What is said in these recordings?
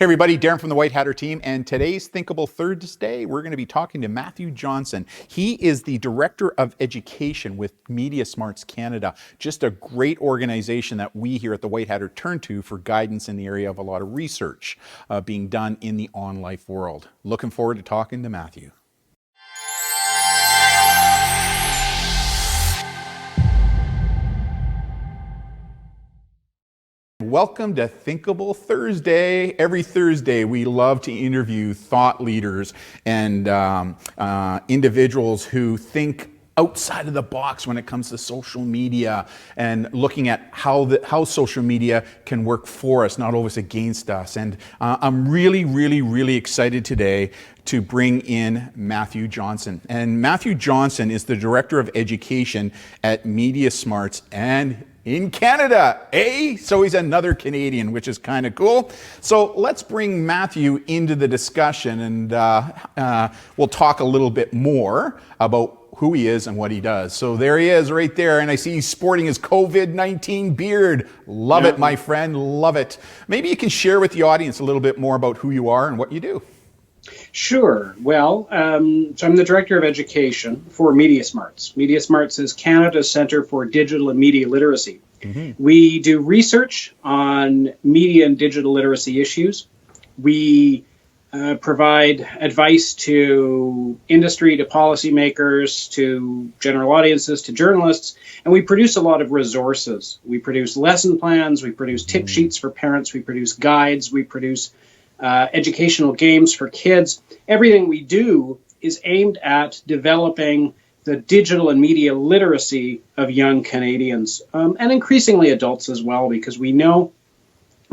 Hey everybody, Darren from the WhiteHat team, and today's Thinkable Thursday, we're going to be talking to Matthew Johnson. He is the Director of Education with MediaSmarts Canada, just a great organization that we here at the WhiteHat turn to for guidance in the area of a lot of research being done in the on-life world. Looking forward to talking to Matthew. Welcome to Thinkable Thursday. Every Thursday, we love to interview thought leaders and individuals who think outside of the box when it comes to social media and looking at how social media can work for us, not always against us. And I'm really excited today to bring in Matthew Johnson. And Matthew Johnson is the Director of Education at MediaSmarts and in Canada, eh? So he's another Canadian, which is kind of cool. So let's bring Matthew into the discussion, and we'll talk a little bit more about who he is and what he does. So there he is right there, and I see he's sporting his COVID-19 beard. Love it, my friend, love it. Maybe you can share with the audience a little bit more about who you are and what you do. Sure. Well, so I'm the Director of Education for MediaSmarts. MediaSmarts is Canada's Centre for Digital and Media Literacy. Mm-hmm. We do research on media and digital literacy issues. We provide advice to industry, to policymakers, to general audiences, to journalists, and we produce a lot of resources. We produce lesson plans, we produce tip sheets for parents, we produce guides, we produce educational games for kids. Everything we do is aimed at developing the digital and media literacy of young Canadians, and increasingly adults as well, because we know,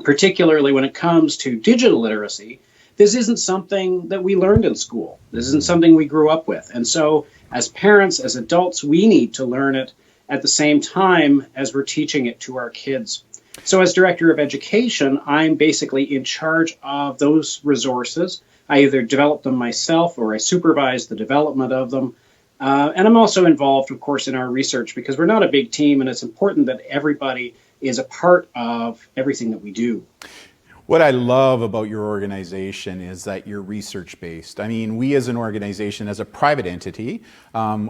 particularly when it comes to digital literacy, this isn't something that we learned in school. This isn't something we grew up with. And so as parents, as adults, we need to learn it at the same time as we're teaching it to our kids. So as Director of Education, I'm basically in charge of those resources. I either develop them myself or I supervise the development of them. And I'm also involved, of course, in our research because we're not a big team, and it's important that everybody is a part of everything that we do. What I love about your organization is that you're research-based. I mean, we as an organization, as a private entity,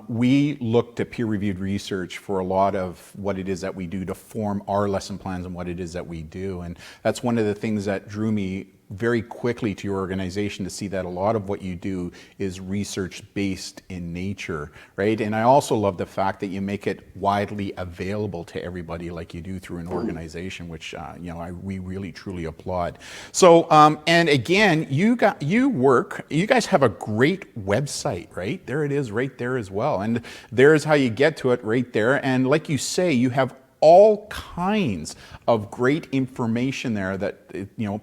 we look to peer-reviewed research for a lot of what it is that we do to form our lesson plans and what it is that we do. And that's one of the things that drew me very quickly to your organization, to see that a lot of what you do is research-based in nature, right? And I also love the fact that you make it widely available to everybody like you do through an organization, which we really truly applaud. So, and again, you guys have a great website, right? There it is right there as well. And there's how you get to it right there. And like you say, you have all kinds of great information there that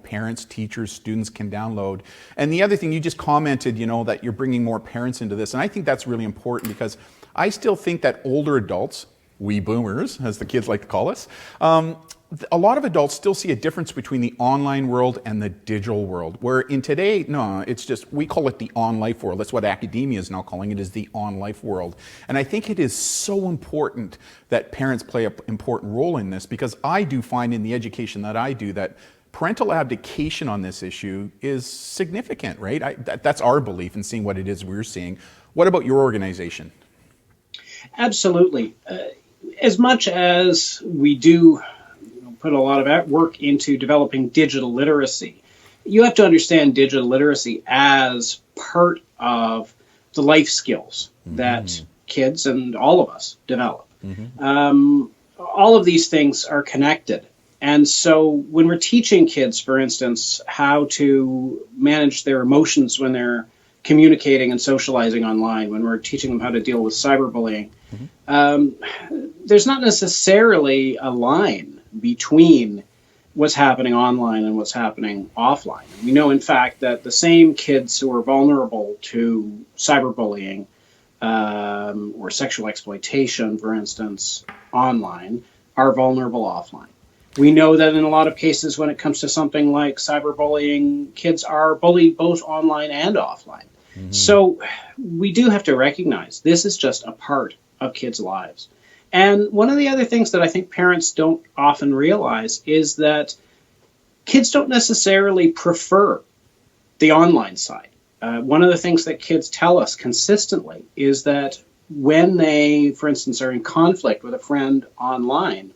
parents, teachers, students can download. And the other thing, you just commented, that you're bringing more parents into this, and I think that's really important because I still think that older adults, we boomers, as the kids like to call us, a lot of adults still see a difference between the online world and the digital world, where in today, no, it's just, we call it the on-life world. That's what academia is now calling it, is the on-life world. And I think it is so important that parents play an important role in this, because I do find in the education that I do that parental abdication on this issue is significant, right? That's our belief in seeing what it is we're seeing. What about your organization? Absolutely. As much as we do put a lot of work into developing digital literacy, you have to understand digital literacy as part of the life skills that kids and all of us develop. All of these things are connected. And so when we're teaching kids, for instance, how to manage their emotions when they're communicating and socializing online, when we're teaching them how to deal with cyberbullying, there's not necessarily a line between what's happening online and what's happening offline. We know, in fact, that the same kids who are vulnerable to cyberbullying or sexual exploitation, for instance, online, are vulnerable offline. We know that in a lot of cases when it comes to something like cyberbullying, kids are bullied both online and offline. So we do have to recognize this is just a part of kids' lives. And one of the other things that I think parents don't often realize is that kids don't necessarily prefer the online side. One of the things that kids tell us consistently is that when they, for instance, are in conflict with a friend online,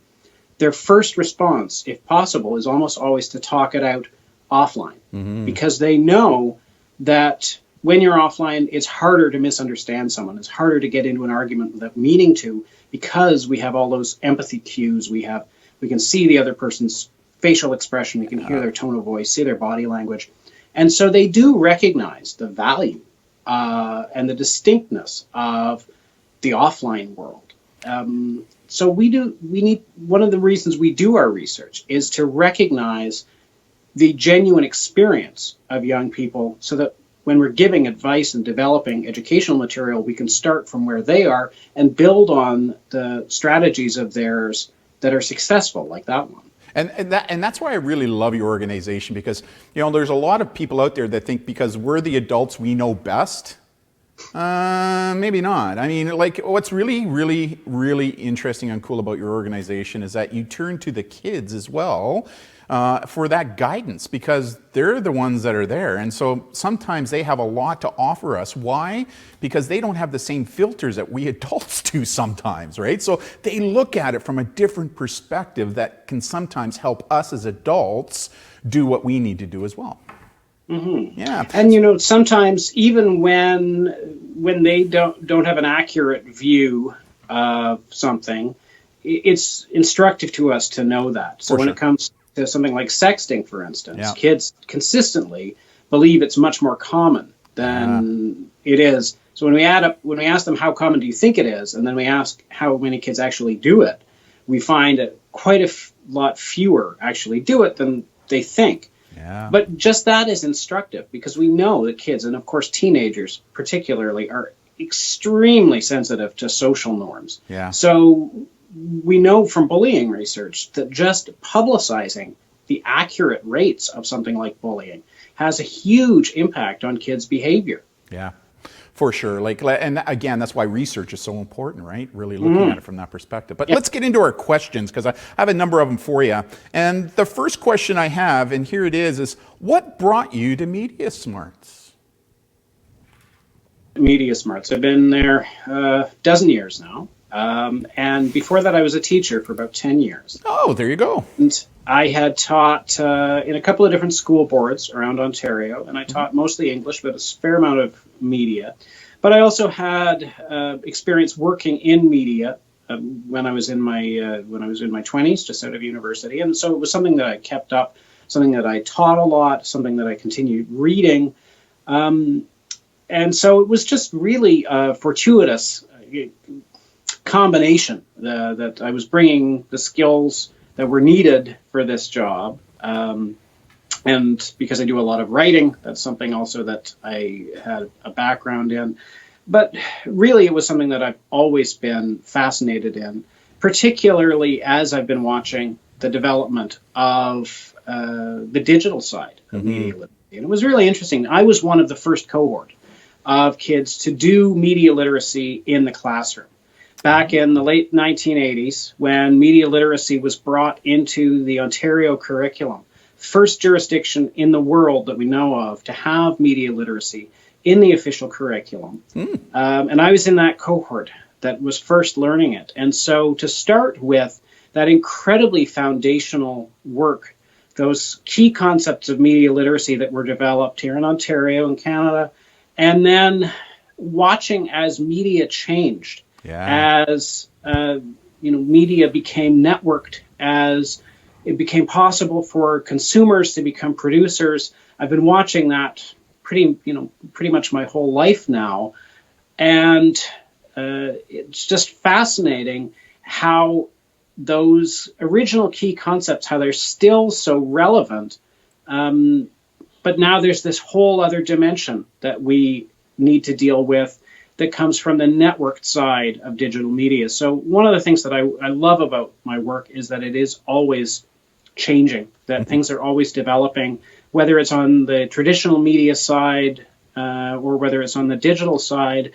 their first response, if possible, is almost always to talk it out offline, because they know that when you're offline, it's harder to misunderstand someone. It's harder to get into an argument without meaning to, because we have all those empathy cues. We can see the other person's facial expression. We can hear their tone of voice, see their body language. And so they do recognize the value and the distinctness of the offline world. So we need, one of the reasons we do our research is to recognize the genuine experience of young people, so that when we're giving advice and developing educational material, we can start from where they are and build on the strategies of theirs that are successful, like that one. And that's why I really love your organization, because, you know, there's a lot of people out there that think because we're the adults, we know best. Maybe not. I mean, like, what's really, really, really interesting and cool about your organization is that you turn to the kids as well for that guidance, because they're the ones that are there. And so sometimes they have a lot to offer us. Why? Because they don't have the same filters that we adults do sometimes, right? So they look at it from a different perspective that can sometimes help us as adults do what we need to do as well. Yeah. And, you know, sometimes even when they don't have an accurate view of something, it's instructive to us to know that. So when it comes to something like sexting, for instance, kids consistently believe it's much more common than it is. So when we ask them how common do you think it is, and then we ask how many kids actually do it, we find that quite a lot fewer actually do it than they think. But just that is instructive, because we know that kids, and of course teenagers particularly, are extremely sensitive to social norms. So we know from bullying research that just publicizing the accurate rates of something like bullying has a huge impact on kids' behavior. Yeah, for sure. Like, and again, that's why research is so important, right? Really looking at it from that perspective. But let's get into our questions, because I have a number of them for you. And the first question I have, and here it is what brought you to MediaSmarts? MediaSmarts. I've been there a dozen years now. And before that, I was a teacher for about 10 years. Oh, there you go. And I had taught in a couple of different school boards around Ontario, and I taught mostly English, but a fair amount of media. But I also had experience working in media when I was in my 20s, just out of university, and so it was something that I kept up, something that I taught a lot, something that I continued reading, and so it was just really fortuitous combination that I was bringing the skills that were needed for this job, and because I do a lot of writing, that's something also that I had a background in. But really, it was something that I've always been fascinated in, particularly as I've been watching the development of the digital side of media literacy. And it was really interesting. I was one of the first cohort of kids to do media literacy in the classroom. Back in the late 1980s, when media literacy was brought into the Ontario curriculum, first jurisdiction in the world that we know of to have media literacy in the official curriculum. And I was in that cohort that was first learning it. And so to start with that incredibly foundational work, those key concepts of media literacy that were developed here in Ontario and Canada, and then watching as media changed, as media became networked, as it became possible for consumers to become producers. I've been watching that pretty much my whole life now, and it's just fascinating how those original key concepts, how they're still so relevant, but now there's this whole other dimension that we need to deal with that comes from the networked side of digital media. So one of the things that I love about my work is that it is always changing, that things are always developing, whether it's on the traditional media side or whether it's on the digital side.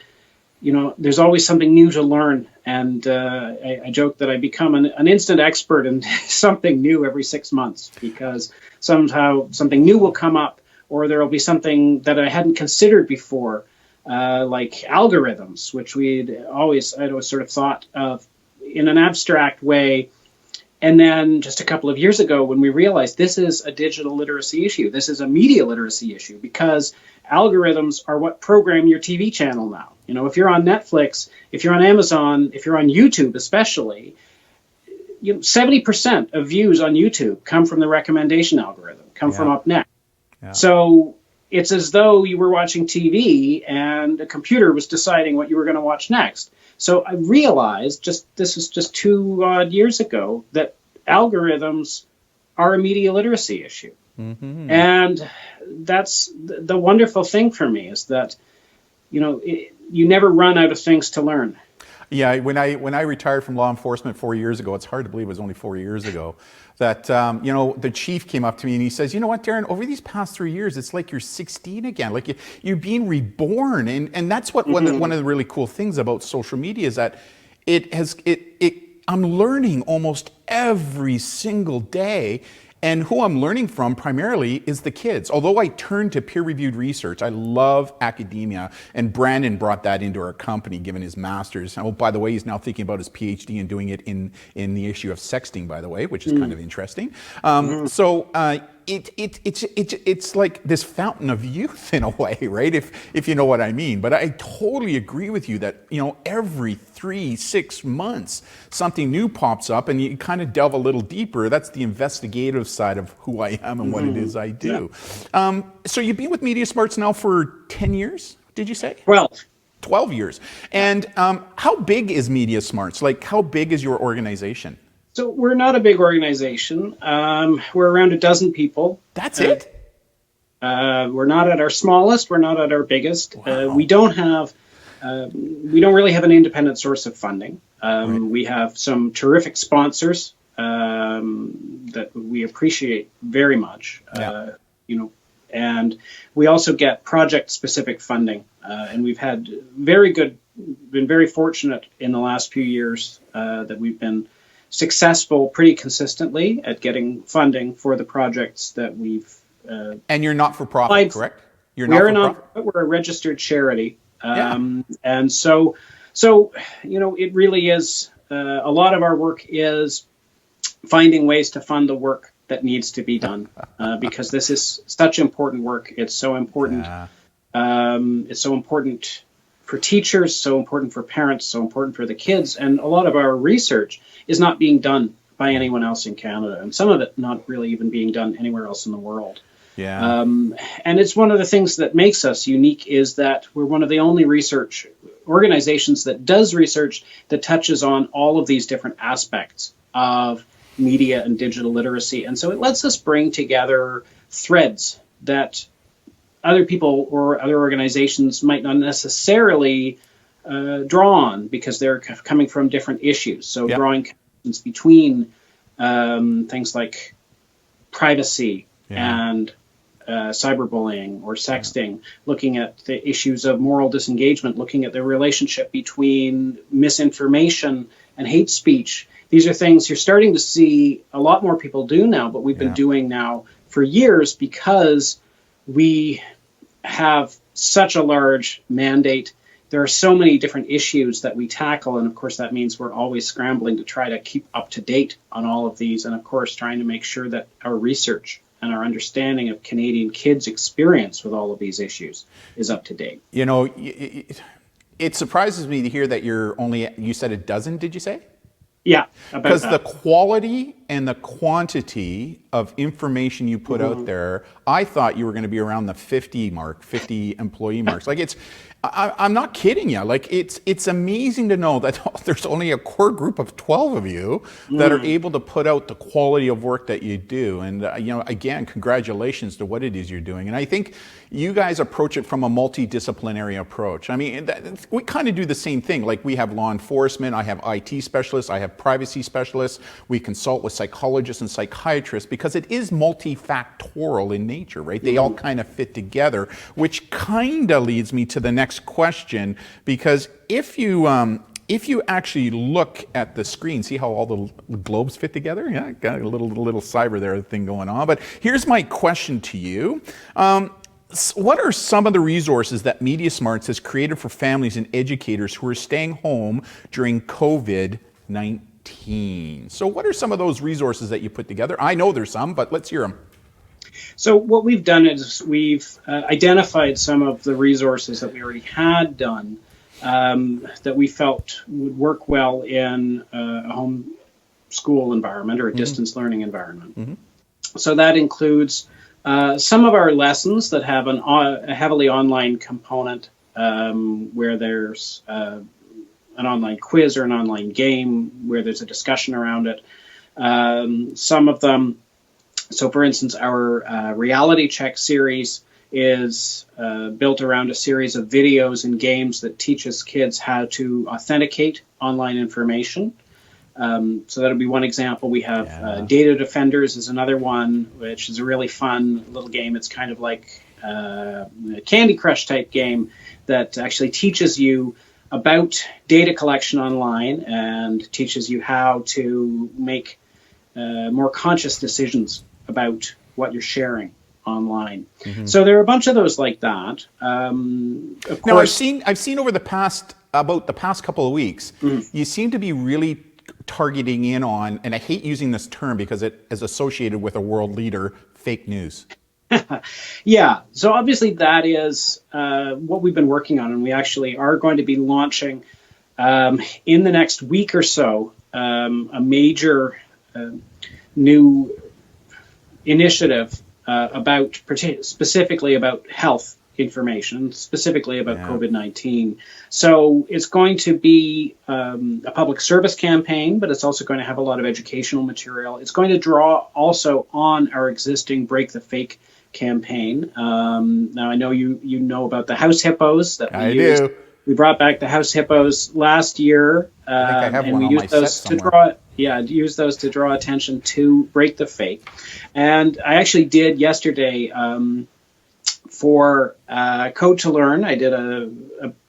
there's always something new to learn. And I joke that I become an instant expert in something new every 6 months, because somehow something new will come up, or there will be something that I hadn't considered before, like algorithms, which I'd always sort of thought of in an abstract way. And then just a couple of years ago, when we realized this is a digital literacy issue, this is a media literacy issue, because algorithms are what program your TV channel now. If you're on Netflix, if you're on Amazon, if you're on YouTube especially, 70% of views on YouTube come from the recommendation algorithm, come from up next. Yeah. So it's as though you were watching TV and a computer was deciding what you were going to watch next. So I realized this was just 2 odd years ago that algorithms are a media literacy issue. Mm-hmm. And that's the wonderful thing for me, is that, you never run out of things to learn. Yeah, when I retired from law enforcement 4 years ago, it's hard to believe it was only 4 years ago, that, the chief came up to me and he says, you know what, Darren, over these past 3 years, it's like you're 16 again, like you're being reborn. And that's what one of the really cool things about social media is that I'm learning almost every single day. And who I'm learning from primarily is the kids. Although I turn to peer-reviewed research, I love academia, and Brandon brought that into our company, given his master's. Oh, by the way, he's now thinking about his PhD and doing it in the issue of sexting, by the way, which is kind of interesting. So it's like this fountain of youth in a way, right? If you know what I mean. But I totally agree with you that, every 3-6 months, something new pops up and you kind of delve a little deeper. That's the investigative side of who I am and what it is I do. Yeah. So you've been with MediaSmarts now for 10 years, did you say? 12 years. And how big is MediaSmarts? Like, how big is your organization? So we're not a big organization. We're around a dozen people. That's it? We're not at our smallest. We're not at our biggest. Wow. We don't really have an independent source of funding. Right. We have some terrific sponsors that we appreciate very much. Yeah. And we also get project-specific funding. And we've had been very fortunate in the last few years that we've been successful pretty consistently at getting funding for the projects that we've. And you're not for profit, correct? We're a registered charity, and so it really is. A lot of our work is finding ways to fund the work that needs to be done, because this is such important work. It's so important. Yeah. It's so important for teachers, so important for parents, so important for the kids, and a lot of our research is not being done by anyone else in Canada, and some of it not really even being done anywhere else in the world. Yeah. And it's one of the things that makes us unique, is that we're one of the only research organizations that does research that touches on all of these different aspects of media and digital literacy. And so it lets us bring together threads that other people or other organizations might not necessarily draw on, because they're coming from different issues. So drawing connections between things like privacy and cyberbullying or sexting, looking at the issues of moral disengagement, looking at the relationship between misinformation and hate speech. These are things you're starting to see a lot more people do now, but we've been doing now for years, because we have such a large mandate. There are so many different issues that we tackle, and of course that means we're always scrambling to try to keep up to date on all of these, and of course trying to make sure that our research and our understanding of Canadian kids' experience with all of these issues is up to date. It surprises me to hear that you said a dozen, did you say? Yeah. Because the quality and the quantity of information you put out there, I thought you were going to be around the 50 employee marks. Like I'm not kidding you. Like it's amazing to know that there's only a core group of 12 of you that are able to put out the quality of work that you do. And again, congratulations to what it is you're doing. And I think you guys approach it from a multidisciplinary approach. I mean, we kind of do the same thing. Like we have law enforcement, I have IT specialists, I have have privacy specialists. We consult with psychologists and psychiatrists because it is multifactorial in nature, right? They all kind of fit together, which kind of leads me to the next question, because if you actually look at the screen, see how all the globes fit together? Yeah, got a little cyber there thing going on. But here's my question to you. What are some of the resources that MediaSmarts has created for families and educators who are staying home during COVID-19? So what are some of those resources that you put together? I know there's some, but let's hear them. So what we've done is we've identified some of the resources that we already had done that we felt would work well in a home school environment or a distance learning environment. So that includes some of our lessons that have a heavily online component, where there's an online quiz or an online game where there's a discussion around it. Some of them, so for instance, our reality check series is built around a series of videos and games that teaches kids how to authenticate online information. So that'll be one example. We have Data Defenders is another one, which is a really fun little game. It's kind of like a Candy Crush type game that actually teaches you about data collection online and teaches you how to make more conscious decisions about what you're sharing online. So there are a bunch of those like that. Of course, now I've seen over the past couple of weeks, you seem to be really targeting in on, and I hate using this term because it is associated with a world leader, fake news. Yeah, so obviously that is what we've been working on, and we actually are going to be launching in the next week or so a major new initiative specifically about health information, specifically about COVID-19. So it's going to be a public service campaign, but it's also going to have a lot of educational material. It's going to draw also on our existing Break the Fake campaign. Now I know you know about the house hippos that we used. I do. We brought back the house hippos last year, and we used those to draw attention to Break the Fake. And I actually did yesterday for Code to Learn. I did our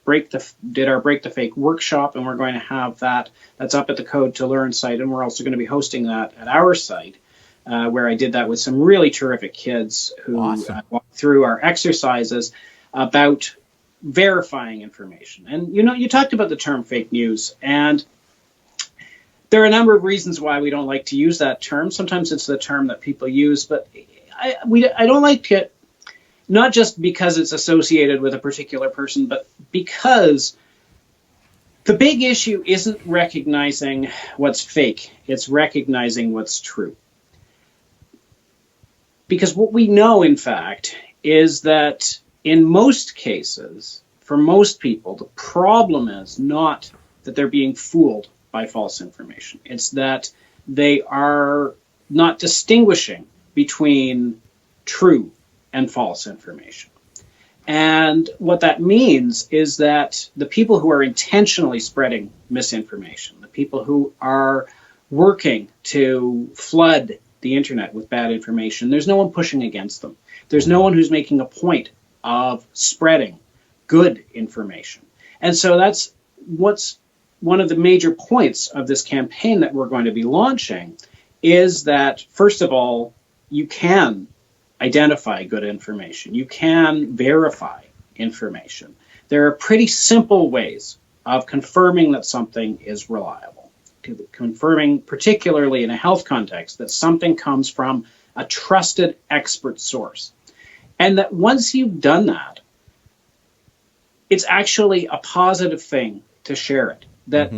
Break the Fake workshop, and we're going to have that's up at the Code to Learn site, and we're also going to be hosting that at our site, where I did that with some really terrific kids who walked through our exercises about verifying information. And you talked about the term fake news, and there are a number of reasons why we don't like to use that term. Sometimes it's the term that people use, but I don't like it, not just because it's associated with a particular person, but because the big issue isn't recognizing what's fake, it's recognizing what's true. Because what we know, in fact, is that in most cases, for most people, the problem is not that they're being fooled by false information. It's that they are not distinguishing between true and false information. And what that means is that the people who are intentionally spreading misinformation, the people who are working to flood the internet with bad information, there's no one pushing against them. There's no one who's making a point of spreading good information. And so that's what's one of the major points of this campaign that we're going to be launching, is that, first of all, you can identify good information. You can verify information. There are pretty simple ways of confirming that something is reliable, confirming, particularly in a health context, that something comes from a trusted expert source. And that once you've done that, it's actually a positive thing to share it. That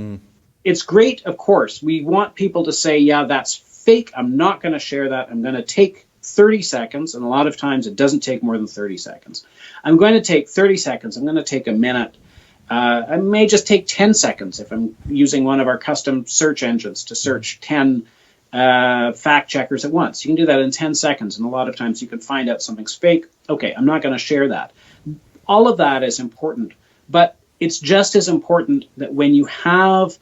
it's great, of course. We want people to say, yeah, that's fake. I'm not going to share that. I'm going to take 30 seconds, and a lot of times it doesn't take more than 30 seconds. I'm going to take 30 seconds. I'm going to take a minute. I may just take 10 seconds if I'm using one of our custom search engines to search 10 fact checkers at once. You can do that in 10 seconds, and a lot of times you can find out something's fake. Okay, I'm not going to share that. All of that is important, but it's just as important that when you have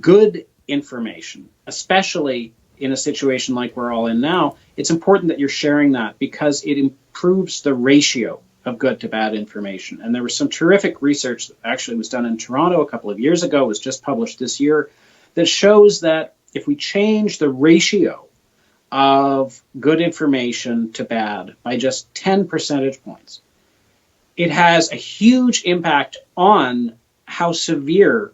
good information, especially in a situation like we're all in now, it's important that you're sharing that because it improves the ratio of good to bad information. And there was some terrific research that actually was done in Toronto a couple of years ago, was just published this year, that shows that if we change the ratio of good information to bad by just 10 percentage points, it has a huge impact on how severe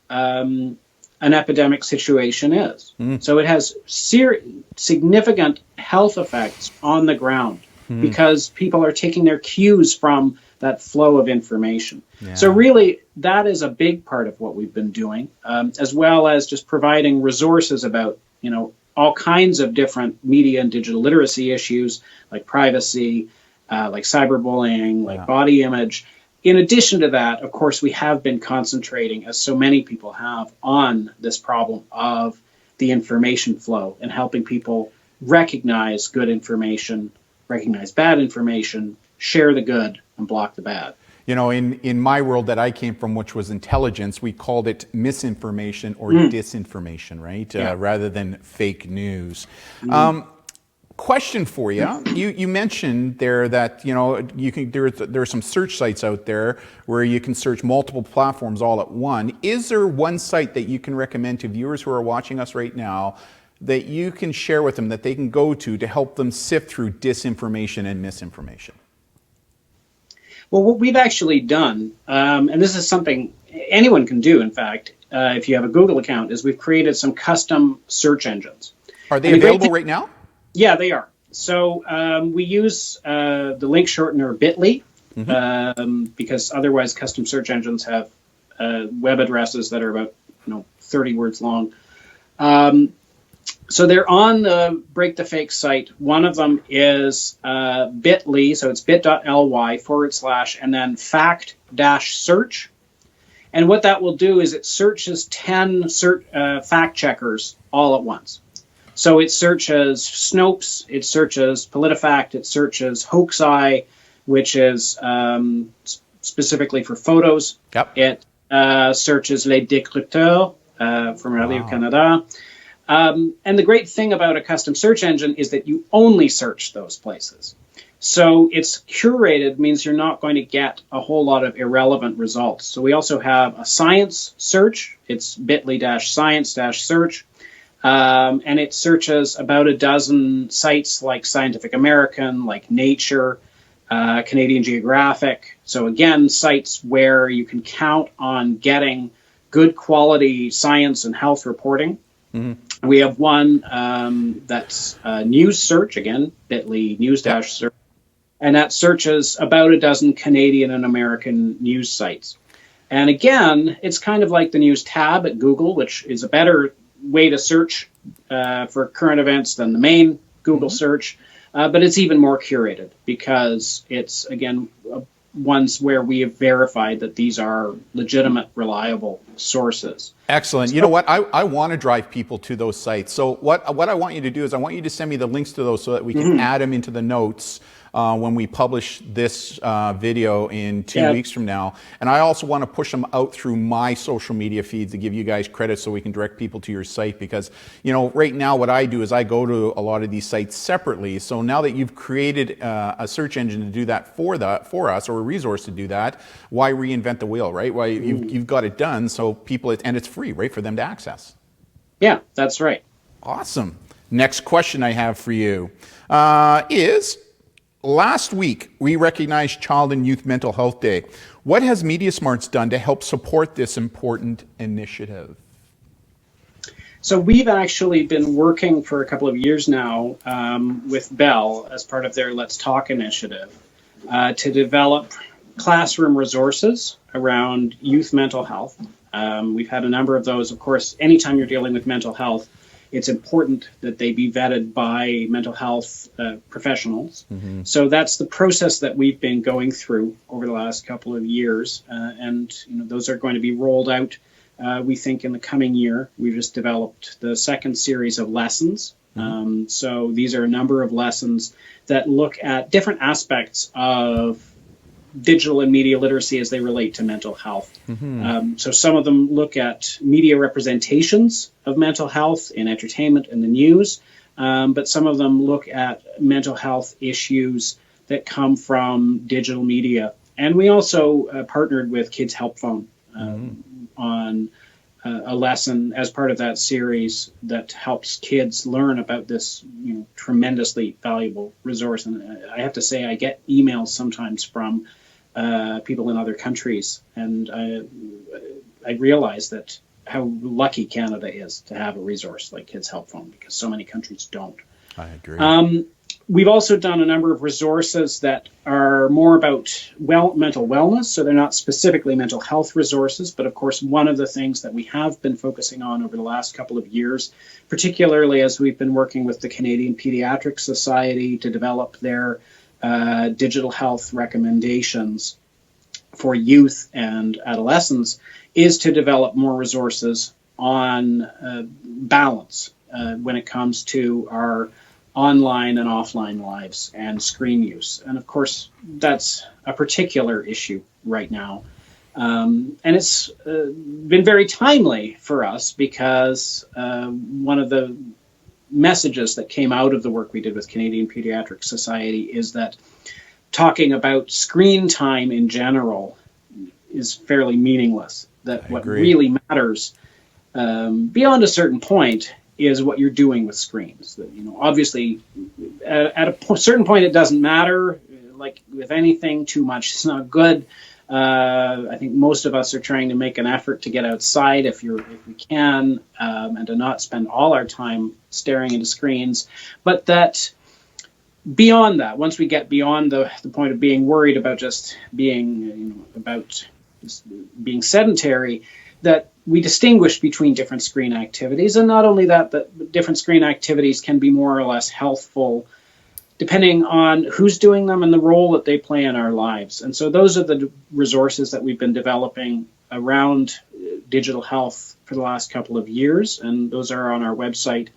an epidemic situation is. So it has significant health effects on the ground because people are taking their cues from that flow of information. Yeah. So really, that is a big part of what we've been doing, as well as just providing resources about, all kinds of different media and digital literacy issues like privacy, like cyberbullying, like body image. In addition to that, of course, we have been concentrating, as so many people have, on this problem of the information flow and helping people recognize good information, recognize bad information, share the good, and block the bad. In my world that I came from, which was intelligence, we called it misinformation or disinformation, right? Rather than fake news. Question for you. You mentioned there that there are some search sites out there where you can search multiple platforms all at one. Is there one site that you can recommend to viewers who are watching us right now that you can share with them that they can go to help them sift through disinformation and misinformation? Well, what we've actually done, and this is something anyone can do, in fact, if you have a Google account, is we've created some custom search engines. Are they available right now? Yeah, they are. So we use the link shortener bit.ly because otherwise custom search engines have web addresses that are about 30 words long. So they're on the Break the Fake site. One of them is bit.ly, so it's bit.ly / and then fact-search. And what that will do is it searches 10 fact checkers all at once. So it searches Snopes, it searches PolitiFact, it searches Hoaxeye, which is specifically for photos. Yep. It searches Les Décrypteurs from Radio-Canada. And the great thing about a custom search engine is that you only search those places. So it's curated, means you're not going to get a whole lot of irrelevant results. So we also have a science search. It's bit.ly-science-search. And it searches about a dozen sites like Scientific American, like Nature, Canadian Geographic. So again, sites where you can count on getting good quality science and health reporting. We have one that's news search, again, bit.ly news-search, and that searches about a dozen Canadian and American news sites. And again, it's kind of like the news tab at Google, which is a better way to search for current events than the main Google search, but it's even more curated because it's, again, ones where we have verified that these are legitimate, reliable sources. Excellent. You know what? I want to drive people to those sites. So what I want you to do is I want you to send me the links to those so that we can add them into the notes when we publish this video in 2 weeks from now. And I also want to push them out through my social media feeds to give you guys credit so we can direct people to your site because, right now what I do is I go to a lot of these sites separately. So now that you've created a search engine to do that for us or a resource to do that, why reinvent the wheel, right? Why you've got it done so people, and it's free, right, for them to access. Yeah, that's right. Awesome. Next question I have for you is, last week, we recognized Child and Youth Mental Health Day. What has MediaSmarts done to help support this important initiative? So we've actually been working for a couple of years now with Bell as part of their Let's Talk initiative to develop classroom resources around youth mental health. We've had a number of those. Of course, anytime you're dealing with mental health, it's important that they be vetted by mental health professionals. So that's the process that we've been going through over the last couple of years. And those are going to be rolled out, we think, in the coming year. We've just developed the second series of lessons. So these are a number of lessons that look at different aspects of digital and media literacy as they relate to mental health. So some of them look at media representations of mental health in entertainment and the news, but some of them look at mental health issues that come from digital media. And we also partnered with Kids Help Phone on a lesson as part of that series that helps kids learn about this, tremendously valuable resource. And I have to say, I get emails sometimes from people in other countries, and I realize that how lucky Canada is to have a resource like Kids Help Phone, because so many countries don't. I agree. We've also done a number of resources that are more about mental wellness, so they're not specifically mental health resources, but of course one of the things that we have been focusing on over the last couple of years, particularly as we've been working with the Canadian Pediatric Society to develop their digital health recommendations for youth and adolescents, is to develop more resources on balance when it comes to our online and offline lives and screen use. And of course, that's a particular issue right now. And it's been very timely for us because one of the messages that came out of the work we did with Canadian Pediatric Society is that talking about screen time in general is fairly meacertain. That what really matters beyond a certain point is what you're doing with screens. That, obviously, at a certain point, it doesn't matter. Like with anything, too much is not good. I think most of us are trying to make an effort to get outside if we can, and to not spend all our time staring into screens. But that beyond that, once we get beyond the point of being worried about just being being sedentary, that we distinguish between different screen activities. And not only that, but different screen activities can be more or less healthful depending on who's doing them and the role that they play in our lives. And so those are the resources that we've been developing around digital health for the last couple of years, and those are on our website.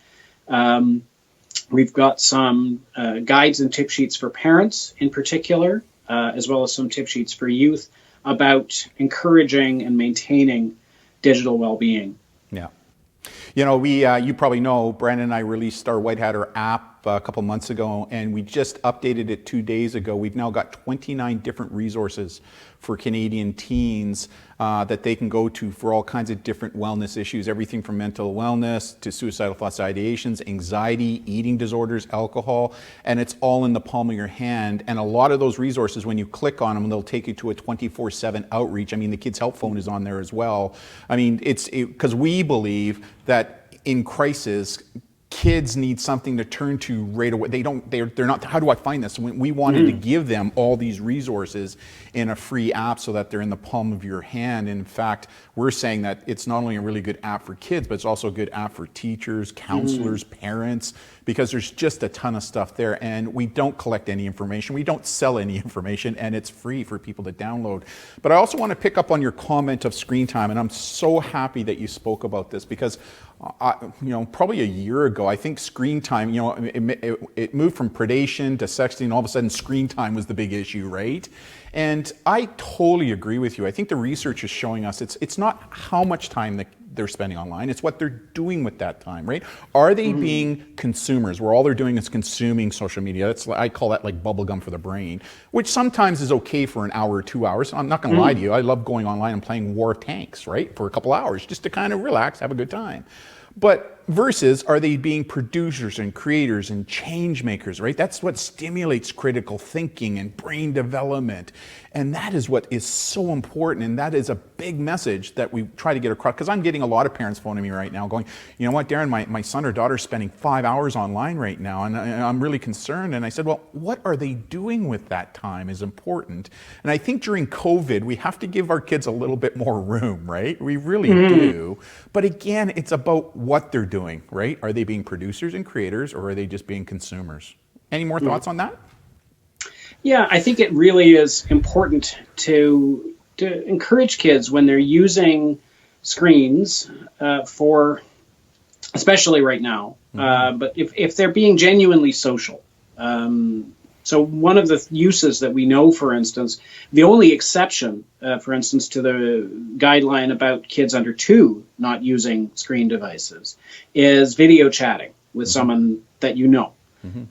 We've got some guides and tip sheets for parents in particular, as well as some tip sheets for youth about encouraging and maintaining digital well-being. Yeah. You probably know, Brandon and I released our WhiteHat app a couple months ago, and we just updated it 2 days ago. We've now got 29 different resources for Canadian teens that they can go to for all kinds of different wellness issues, everything from mental wellness to suicidal thoughts, ideations, anxiety, eating disorders, alcohol, and it's all in the palm of your hand. And a lot of those resources, when you click on them, they'll take you to a 24/7 outreach. I mean, the Kids Help Phone is on there as well. I mean, it's because we believe that in crisis, kids need something to turn to right away. They're not, how do I find this? We wanted to give them all these resources in a free app so that they're in the palm of your hand. In fact, we're saying that it's not only a really good app for kids, but it's also a good app for teachers, counselors, parents, because there's just a ton of stuff there. And we don't collect any information. We don't sell any information, and it's free for people to download. But I also want to pick up on your comment of screen time, and I'm so happy that you spoke about this because probably a year ago, I think screen time, it moved from predation to sexting. All of a sudden, screen time was the big issue, right? And I totally agree with you. I think the research is showing us it's not how much time that they're spending online, it's what they're doing with that time, right? Are they being consumers, where all they're doing is consuming social media? I call that like bubble gum for the brain, which sometimes is okay for an hour or 2 hours. I'm not going to lie to you. I love going online and playing War of Tanks, right, for a couple hours just to kind of relax, have a good time. But versus, are they being producers and creators and change makers, right? That's what stimulates critical thinking and brain development. And that is what is so important. And that is a big message that we try to get across. Because I'm getting a lot of parents phoning me right now going, you know what, Darren, my son or daughter is spending 5 hours online right now. And I'm really concerned. And I said, well, what are they doing with that time is important. And I think during COVID, we have to give our kids a little bit more room, right? We really do. But again, it's about what they're doing, right? Are they being producers and creators, or are they just being consumers? Any more thoughts on that? Yeah, I think it really is important to encourage kids when they're using screens for, especially right now, but if they're being genuinely social, So one of the uses that we know, for instance, the only exception, for instance, to the guideline about kids under 2 not using screen devices is video chatting with someone that you know.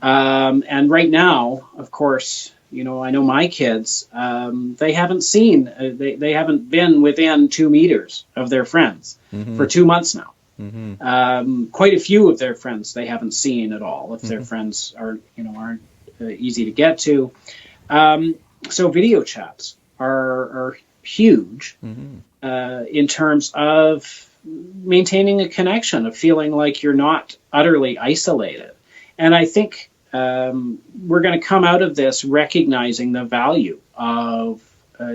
And right now, of course, you know, I know my kids, they haven't seen, they haven't been within 2 meters of their friends for 2 months now. Quite a few of their friends they haven't seen at all, if their friends are, you know, aren't easy to get to. So video chats are huge in terms of maintaining a connection, of feeling like you're not utterly isolated. And I think we're going to come out of this recognizing the value of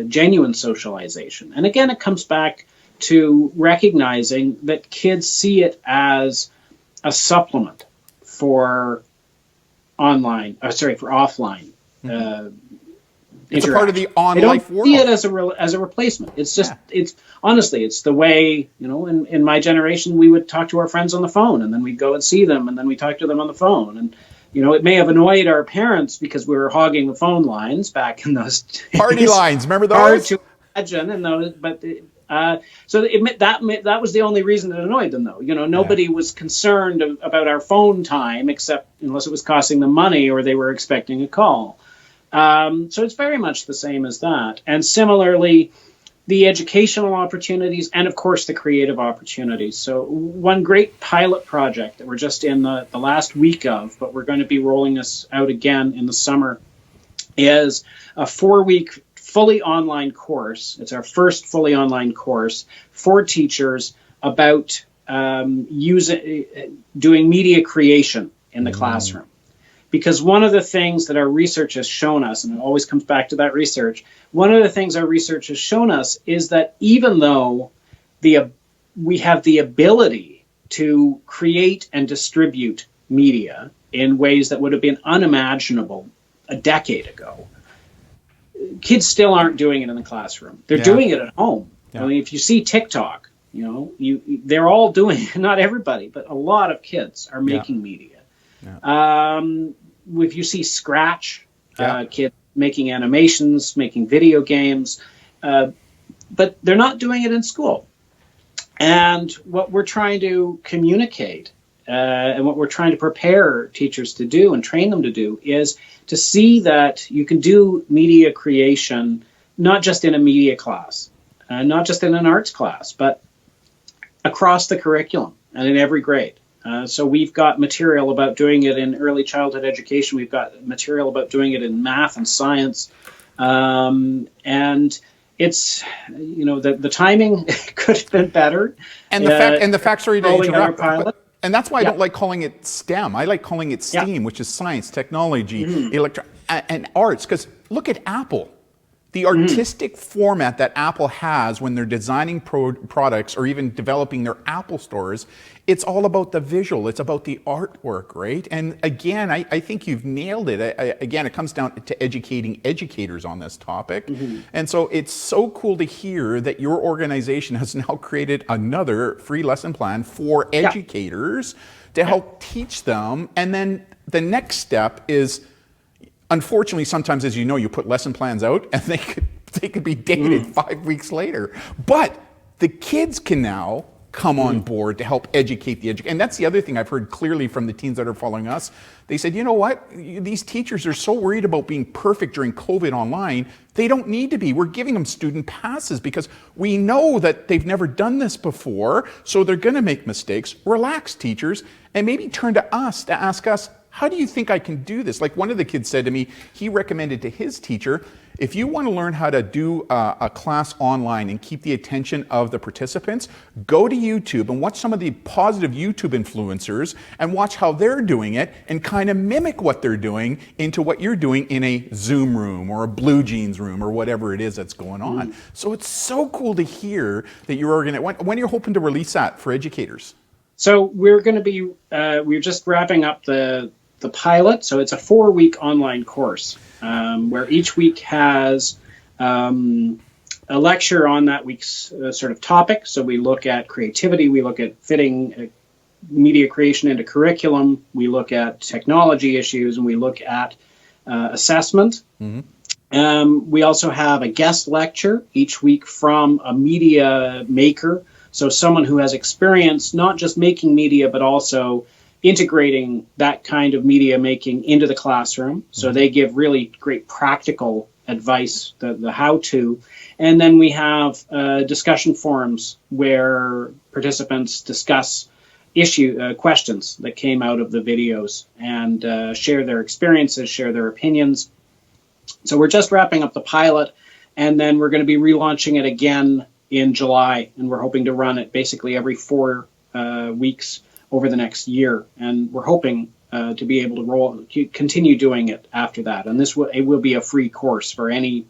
genuine socialization. And again, it comes back to recognizing that kids see it as a supplement for offline. It's a part of the on they don't life world. see it as a replacement. It's just it's honestly, it's the way, you know, in my generation we would talk to our friends on the phone, and then we'd go and see them, and then we talk to them on the phone. And you know, it may have annoyed our parents because we were hogging the phone lines back in those party lines. Remember those? Hard to imagine, and those, but so that was the only reason it annoyed them, though. You know, nobody was concerned about our phone time, except unless it was costing them money or they were expecting a call. So it's very much the same as that. And similarly, the educational opportunities and, of course, the creative opportunities. So one great pilot project that we're just in the last week of, but we're going to be rolling this out again in the summer, is a 4-week fully online course. It's our first fully online course for teachers about doing media creation in the classroom. Because one of the things that our research has shown us, and it always comes back to that research, one of the things our research has shown us is that even though we have the ability to create and distribute media in ways that would have been unimaginable a decade ago, kids still aren't doing it in the classroom. They're doing it at home. I mean, if you see TikTok, you know, they're all doing it, not everybody, but a lot of kids are making media. If you see Scratch, kids making animations, making video games, but they're not doing it in school. And what we're trying to communicate and what we're trying to prepare teachers to do and train them to do is to see that you can do media creation not just in a media class, not just in an arts class, but across the curriculum and in every grade. So we've got material about doing it in early childhood education. We've got material about doing it in math and science. And it's, you know, the timing could have been better. And the fact, sorry to interrupt, and that's why I don't like calling it STEM. I like calling it STEAM, which is science, technology, and arts. Because look at Apple. The artistic format that Apple has when they're designing products or even developing their Apple stores, it's all about the visual. It's about the artwork, right? And again, I think you've nailed it. Again, it comes down to educating educators on this topic. And so it's so cool to hear that your organization has now created another free lesson plan for educators to help teach them. And then the next step is, unfortunately, sometimes, as you know, you put lesson plans out and they could be dated 5 weeks later. But the kids can now come on board to help educate the educator. And that's the other thing I've heard clearly from the teens that are following us. They said, you know what? These teachers are so worried about being perfect during COVID online. They don't need to be. We're giving them student passes because we know that they've never done this before. So they're going to make mistakes. Relax, teachers, and maybe turn to us to ask us, how do you think I can do this? Like one of the kids said to me, he recommended to his teacher, if you want to learn how to do a class online and keep the attention of the participants, go to YouTube and watch some of the positive YouTube influencers and watch how they're doing it and kind of mimic what they're doing into what you're doing in a Zoom room or a Blue Jeans room or whatever it is that's going on. So it's so cool to hear that you're organizing. When you're hoping to release that for educators? So we're going to be, we're just wrapping up the pilot. So it's a 4-week online course where each week has a lecture on that week's sort of topic. So we look at creativity, we look at fitting media creation into curriculum, we look at technology issues, and we look at assessment. We also have a guest lecture each week from a media maker. So someone who has experience not just making media, but also integrating that kind of media making into the classroom. So they give really great practical advice, the how-to. And then we have discussion forums where participants discuss questions that came out of the videos and share their experiences, share their opinions. So we're just wrapping up the pilot, and then we're going to be relaunching it again in July, and we're hoping to run it basically every 4 weeks over the next year. And we're hoping to be able to continue doing it after that. And it will be a free course for any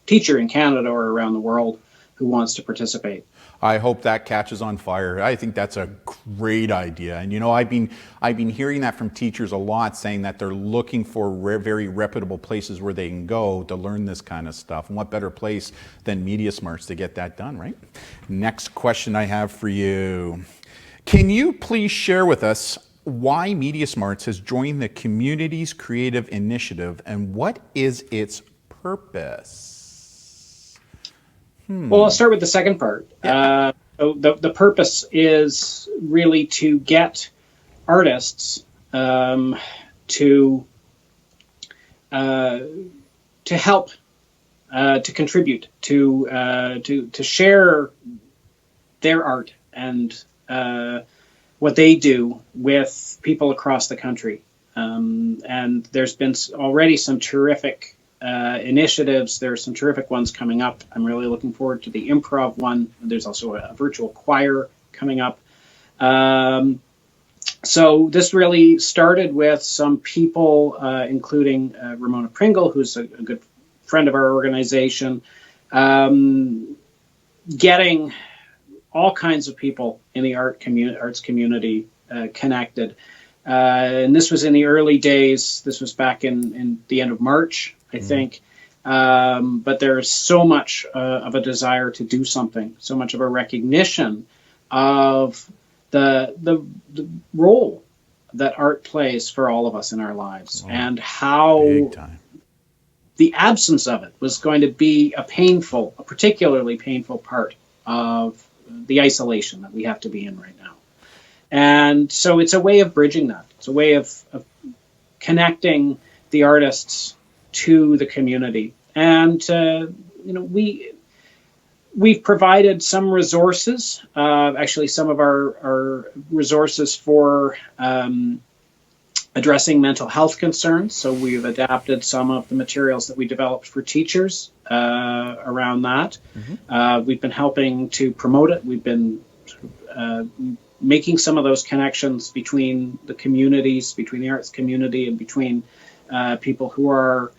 teacher in Canada or around the world who wants to participate. I hope that catches on fire. I think that's a great idea. And you know, I've been hearing that from teachers a lot, saying that they're looking for very reputable places where they can go to learn this kind of stuff. And what better place than MediaSmarts to get that done, right? Next question I have for you. Can you please share with us why MediaSmarts has joined the Community's Creative Initiative and what is its purpose? Well, I'll start with the second part. Yeah. The purpose is really to get artists to help, to contribute, to share their art and what they do with people across the country. And there's been already some terrific initiatives. There are some terrific ones coming up. I'm really looking forward to the improv one. There's also a virtual choir coming up. So this really started with some people, including Ramona Pringle, who's a good friend of our organization, getting all kinds of people in the arts community connected. And this was in the early days. This was back in the end of March, I think. But there's so much of a desire to do something, so much of a recognition of the role that art plays for all of us in our lives, and how the absence of it was going to be a particularly painful part of the isolation that we have to be in right now. And so it's a way of bridging that. It's a way of connecting the artists to the community. And, we've provided some resources, actually some of our resources for addressing mental health concerns. So we've adapted some of the materials that we developed for teachers around that. We've been helping to promote it. We've been making some of those connections between the communities, between the arts community and between people who are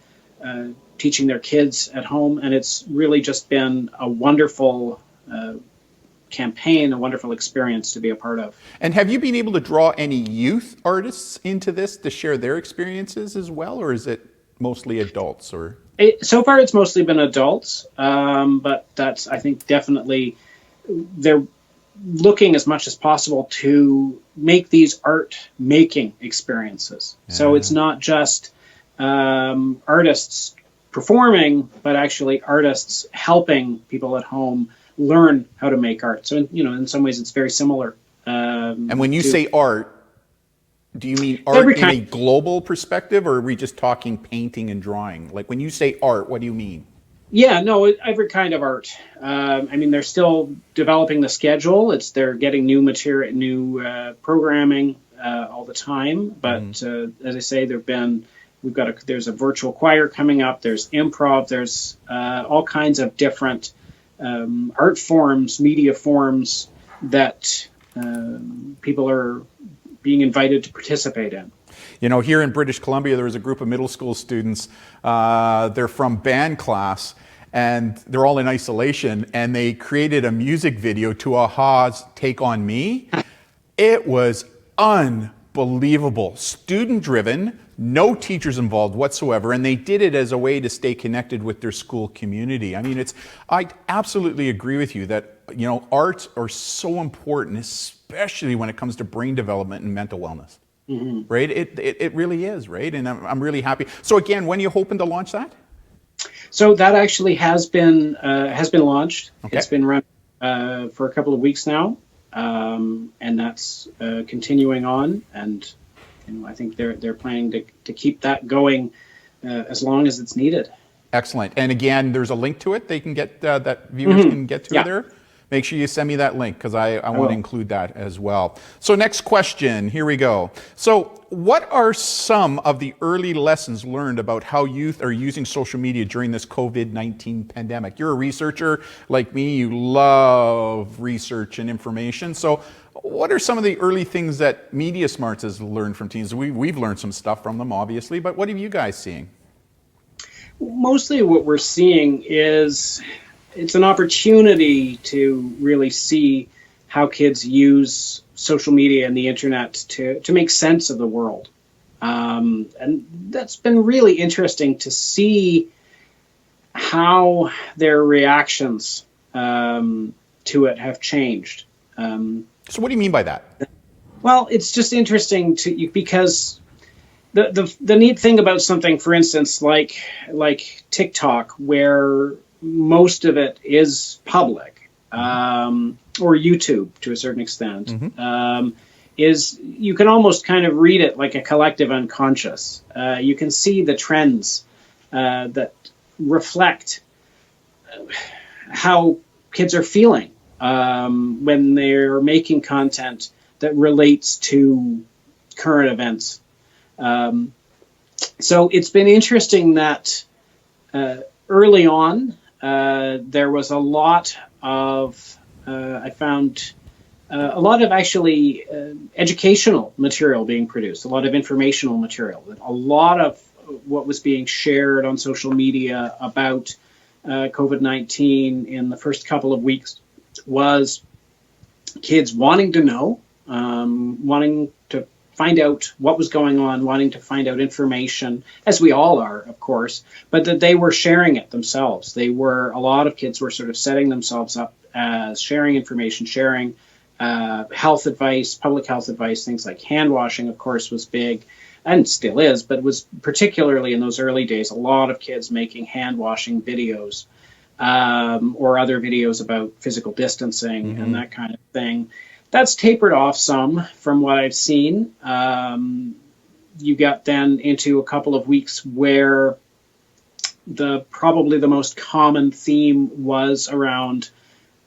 teaching their kids at home. And it's really just been a wonderful campaign, a wonderful experience to be a part of. And have you been able to draw any youth artists into this to share their experiences as well, or is it mostly adults? So far it's mostly been adults, but that's, I think, definitely, they're looking as much as possible to make these art-making experiences. Yeah. So it's not just artists performing, but actually artists helping people at home learn how to make art. So, in some ways it's very similar. And when you say art, do you mean art in a global perspective, or are we just talking painting and drawing? Like when you say art, what do you mean? Yeah, no, every kind of art. They're still developing the schedule. They're getting new material, new programming all the time. But as I say, there's a virtual choir coming up. There's improv. There's all kinds of different art forms, media forms that people are being invited to participate in. Here in British Columbia, there was a group of middle school students. They're from band class, and they're all in isolation, and they created a music video to a-ha's Take On Me. It was unbelievable. Student-driven, no teachers involved whatsoever, and they did it as a way to stay connected with their school community. I absolutely agree with you that, arts are so important, especially when it comes to brain development and mental wellness. right? It really is, right? And I'm really happy. So again, when are you hoping to launch that? So that actually has been launched. Okay. It's been run for a couple of weeks now, and that's continuing on. And I think they're planning to keep that going as long as it's needed. Excellent. And again, there's a link to it. They can get that viewers can get to there. Make sure you send me that link because I want to include that as well. So next question, here we go. So what are some of the early lessons learned about how youth are using social media during this COVID-19 pandemic? You're a researcher like me. You love research and information. So what are some of the early things that MediaSmarts has learned from teens? We've learned some stuff from them, obviously, but what are you guys seeing? Mostly what we're seeing is it's an opportunity to really see how kids use social media and the internet to make sense of the world. And that's been really interesting to see how their reactions to it have changed. So what do you mean by that? Well, it's just interesting because the neat thing about something, for instance, like TikTok, where most of it is public, or YouTube to a certain extent, is you can almost kind of read it like a collective unconscious. You can see the trends that reflect how kids are feeling when they're making content that relates to current events. So it's been interesting that early on, there was a lot of, I found a lot of actually educational material being produced, a lot of informational material. A lot of what was being shared on social media about COVID-19 in the first couple of weeks was kids wanting to know, wanting to find out what was going on, wanting to find out information, as we all are, of course, but that they were sharing it themselves. A lot of kids were sort of setting themselves up as sharing information, sharing health advice, public health advice, things like hand washing, of course, was big, and still is, but it was particularly in those early days, a lot of kids making hand washing videos or other videos about physical distancing and that kind of thing. That's tapered off some from what I've seen. You got then into a couple of weeks where probably the most common theme was around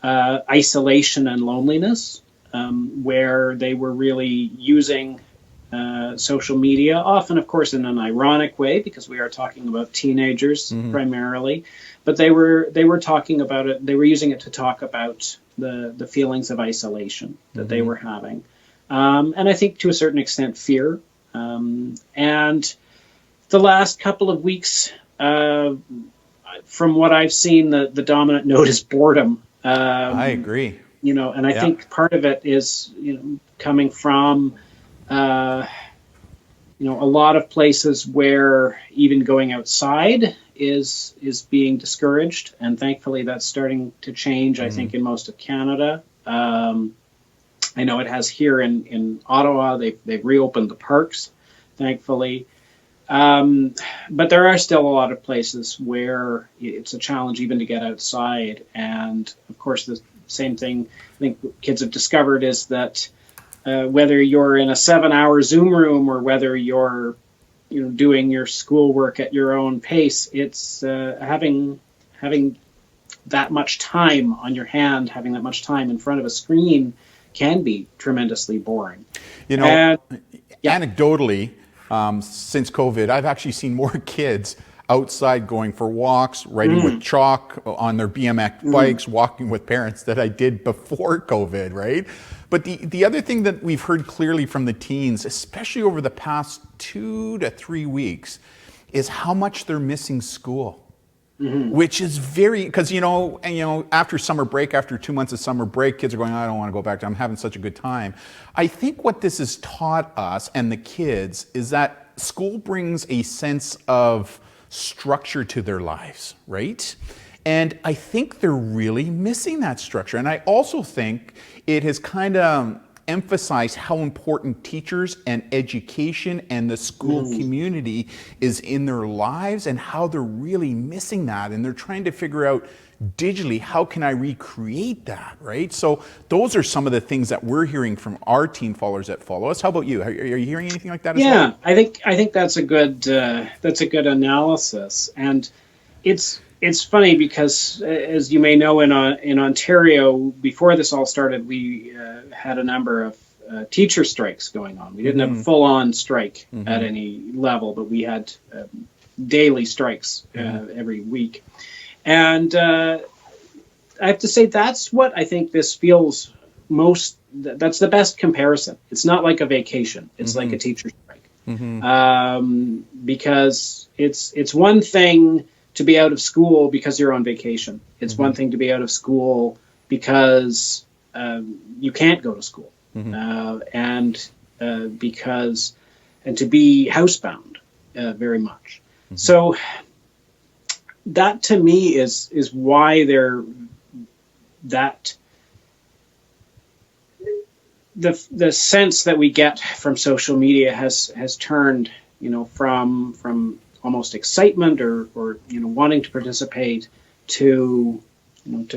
isolation and loneliness, where they were really using social media, often, of course, in an ironic way, because we are talking about teenagers primarily, but they were talking about it. They were using it to talk about the feelings of isolation that they were having, and I think to a certain extent fear. And the last couple of weeks, from what I've seen, the dominant note is boredom. I agree. And I think part of it is coming from a lot of places where even going outside is being discouraged, and thankfully that's starting to change. I think in most of Canada. I know it has here in Ottawa. They've reopened the parks, thankfully. But there are still a lot of places where it's a challenge even to get outside. And of course, the same thing I think kids have discovered is that whether you're in a 7-hour Zoom room or whether you're doing your schoolwork at your own pace, it's having that much time on your hand, having that much time in front of a screen can be tremendously boring. Anecdotally, since COVID, I've actually seen more kids outside going for walks, riding with chalk on their BMX bikes, walking with parents that I did before COVID, right? But the other thing that we've heard clearly from the teens, especially over the past 2 to 3 weeks, is how much they're missing school. Which is because, after summer break, after 2 months of summer break, kids are going, I don't want to go back. I'm having such a good time. I think what this has taught us and the kids is that school brings a sense of structure to their lives, right? And I think they're really missing that structure. And I also think it has kind of emphasize how important teachers and education and the school community is in their lives, and how they're really missing that, and they're trying to figure out digitally, how can I recreate that, right? So those are some of the things that we're hearing from our team followers that follow us. How about you? Are you hearing anything like that as well? I think that's a good analysis, and it's funny because, as you may know, in Ontario, before this all started, we had a number of teacher strikes going on. We didn't have a full-on strike at any level, but we had daily strikes every week. And I have to say, that's what I think this feels most, that's the best comparison. It's not like a vacation. It's like a teacher strike. Because it's one thing to be out of school because you're on vacation. It's one thing to be out of school because you can't go to school. And to be housebound very much. So that to me is why the sense that we get from social media has turned, from almost excitement or wanting to participate to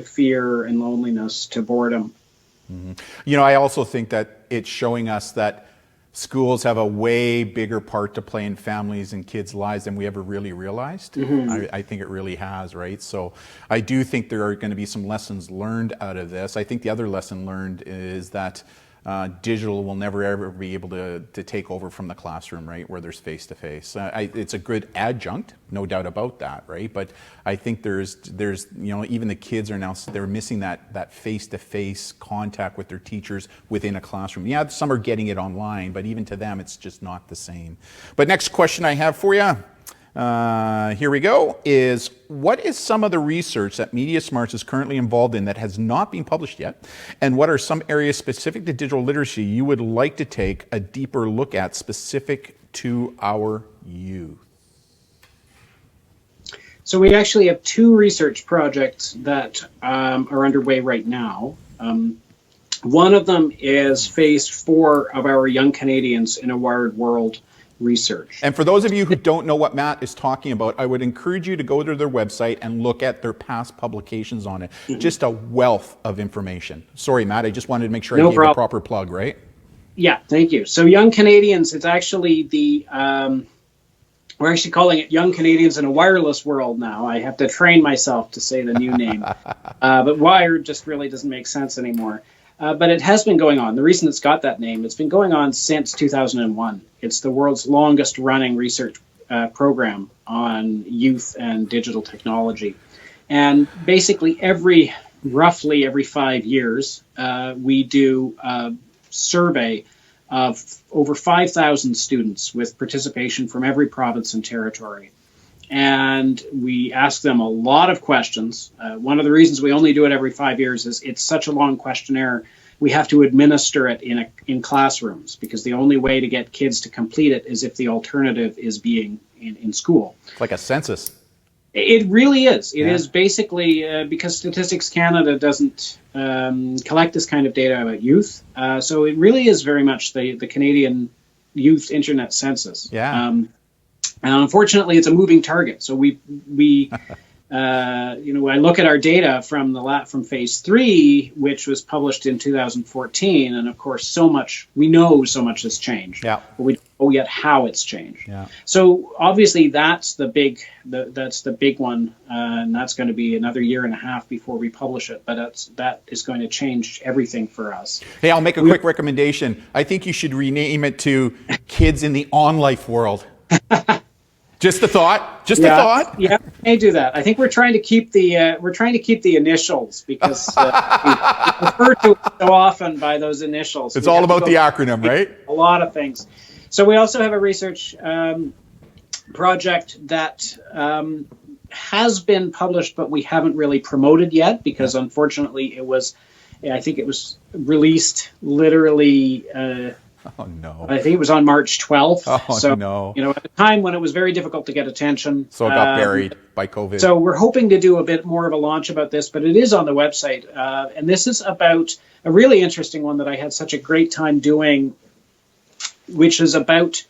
fear and loneliness, to boredom. I also think that it's showing us that schools have a way bigger part to play in families and kids' lives than we ever really realized. I think it really has, right? So I do think there are going to be some lessons learned out of this. I think the other lesson learned is that digital will never ever be able to take over from the classroom, right, where there's face-to-face. It's a good adjunct, no doubt about that, right? But I think there's even the kids are now, they're missing that face-to-face contact with their teachers within a classroom. Yeah, some are getting it online, but even to them, it's just not the same. But next question I have for you, here we go, is what is some of the research that MediaSmarts is currently involved in that has not been published yet? And what are some areas specific to digital literacy you would like to take a deeper look at specific to our youth? So we actually have two research projects that are underway right now. One of them is phase 4 of our Young Canadians in a Wired World research. And for those of you who don't know what Matt is talking about, I would encourage you to go to their website and look at their past publications on it. Just a wealth of information. Sorry, Matt, I just wanted to make sure I gave the proper plug, right? Yeah, thank you. So Young Canadians, it's actually we're actually calling it Young Canadians in a Wireless World now. I have to train myself to say the new name. But Wired just really doesn't make sense anymore. But it has been going on. The reason it's got that name, it's been going on since 2001. It's the world's longest running research program on youth and digital technology. And basically roughly every 5 years, we do a survey of over 5,000 students with participation from every province and territory. And we ask them a lot of questions. One of the reasons we only do it every 5 years is it's such a long questionnaire. We have to administer it in classrooms, because the only way to get kids to complete it is if the alternative is being in school. It's like a census. It really is. It is basically because Statistics Canada doesn't collect this kind of data about youth. So it really is very much the Canadian Youth Internet Census. Yeah. And unfortunately, it's a moving target. So we I look at our data from phase 3, which was published in 2014, and of course, we know so much has changed. Yeah. But we don't know yet how it's changed. Yeah. So obviously, that's the big one, and that's going to be another year and a half before we publish it. But that is going to change everything for us. Hey, I'll make a quick recommendation. I think you should rename it to Kids in the On-Life World. Just a thought. Just a thought. Yeah, we may do that. I think we're trying to keep the initials, because we refer to it so often by those initials. It's all about the acronym, right? A lot of things. So we also have a research project that has been published, but we haven't really promoted yet, because unfortunately I think it was released literally Oh, no. I think it was on March 12th. Oh, so, no. At a time when it was very difficult to get attention. So it got buried by COVID. So we're hoping to do a bit more of a launch about this, but it is on the website. And this is about a really interesting one that I had such a great time doing, which is about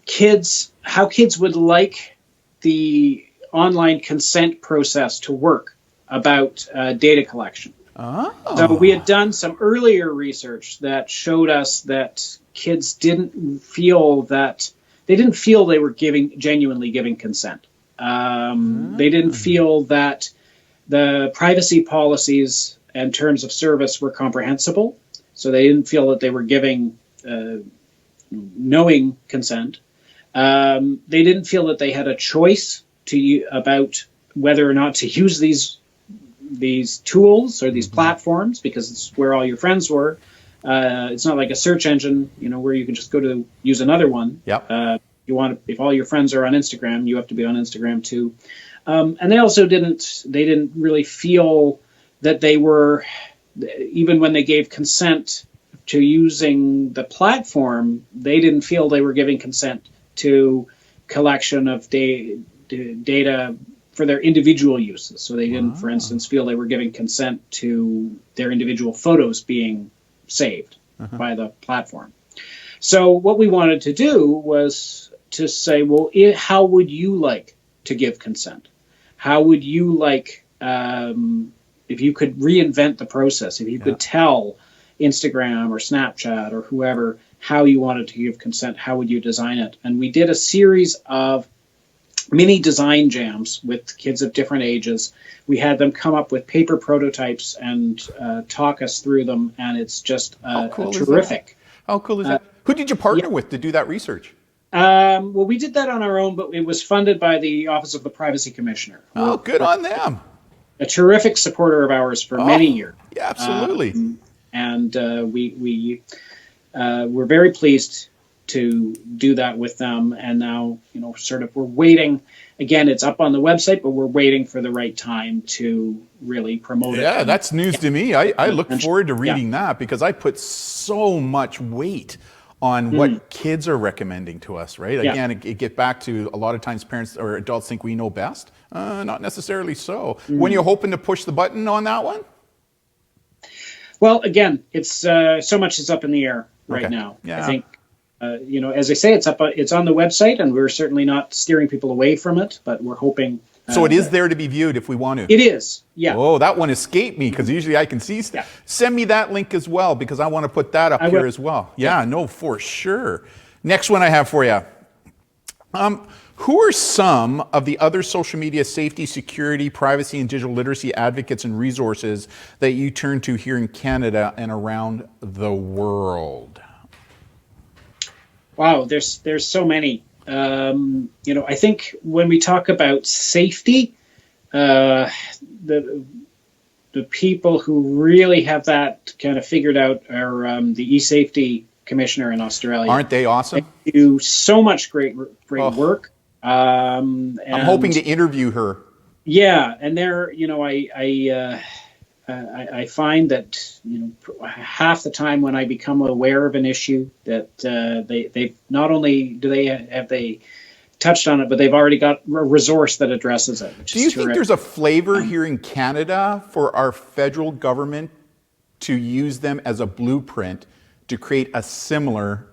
kids, how kids would like the online consent process to work about data collection. Oh. So we had done some earlier research that showed us that kids didn't feel they were genuinely giving consent. They didn't feel that the privacy policies and terms of service were comprehensible. So they didn't feel that they were giving knowing consent. They didn't feel that they had a choice about whether or not to use these tools or these platforms, because it's where all your friends were. It's not like a search engine, where you can just go to use another one. Yep. If all your friends are on Instagram, you have to be on Instagram too. And they also didn't really feel that they were, even when they gave consent to using the platform, they didn't feel they were giving consent to collection of data for their individual uses. So they didn't, for instance, feel they were giving consent to their individual photos being saved by the platform. So what we wanted to do was to say, well, how would you like to give consent? How would you like, if you could reinvent the process, if you could tell Instagram or Snapchat or whoever how you wanted to give consent, how would you design it? And we did a series of mini design jams with kids of different ages. We had them come up with paper prototypes and talk us through them, and it's just terrific. How cool is that? Who did you partner with to do that research? Well, we did that on our own, but it was funded by the Office of the Privacy Commissioner. Oh, good on them. A terrific supporter of ours for many years. Yeah, absolutely. And we were very pleased to do that with them. And now, we're waiting. Again, it's up on the website, but we're waiting for the right time to really promote it. Yeah, that's news to me. I look forward to reading that, because I put so much weight on what kids are recommending to us, right? Again, it get back to a lot of times parents or adults think we know best. Not necessarily so. When you're hoping to push the button on that one? Well, again, it's so much is up in the air right now. Yeah. I think, as I say, it's on the website, and we're certainly not steering people away from it, but we're hoping. So it is there to be viewed if we want to. It is, yeah. Oh, that one escaped me, because usually I can see stuff. Yeah. Send me that link as well, because I want to put that up here as well. Yeah, no, for sure. Next one I have for you. Who are some of the other social media safety, security, privacy, and digital literacy advocates and resources that you turn to here in Canada and around the world? Wow, there's so many. I think when we talk about safety, the people who really have that kind of figured out are the eSafety Commissioner in Australia. Aren't they awesome? They do so much great work. I'm hoping to interview her. Yeah, and they're, I find that half the time when I become aware of an issue that they not only do they touched on it, but they've already got a resource that addresses it. Do you think there's a flavor here in Canada for our federal government to use them as a blueprint to create a similar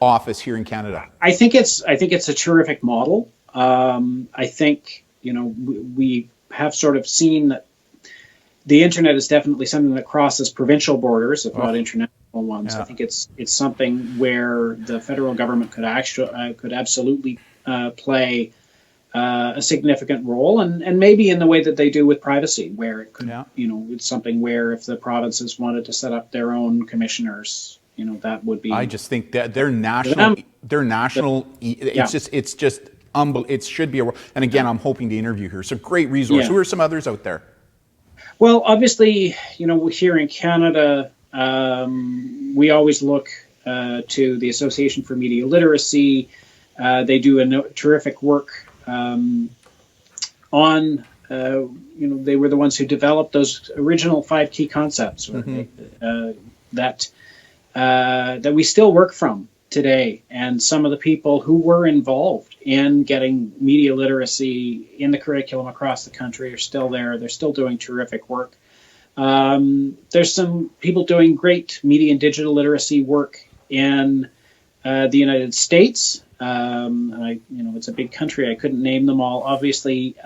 office here in Canada? I think it's a terrific model. I think we have sort of seen that the internet is definitely something that crosses provincial borders, if not international ones. I think it's something where the federal government could absolutely play a significant role, and maybe in the way that they do with privacy, where it could, it's something where if the provinces wanted to set up their own commissioners, that would be. I just think that they're national. It's just unbelievable. It should be and again, I'm hoping to interview her. So great resource. Who are some others out there? Well, obviously, here in Canada, we always look to the Association for Media Literacy. They do terrific work on, they were the ones who developed those original 5 key concepts that that we still work from today. And some of the people who were involved in getting media literacy in the curriculum across the country are still there. They're still doing terrific work. There's some people doing great media and digital literacy work in the United States. It's a big country. I couldn't name them all. Obviously,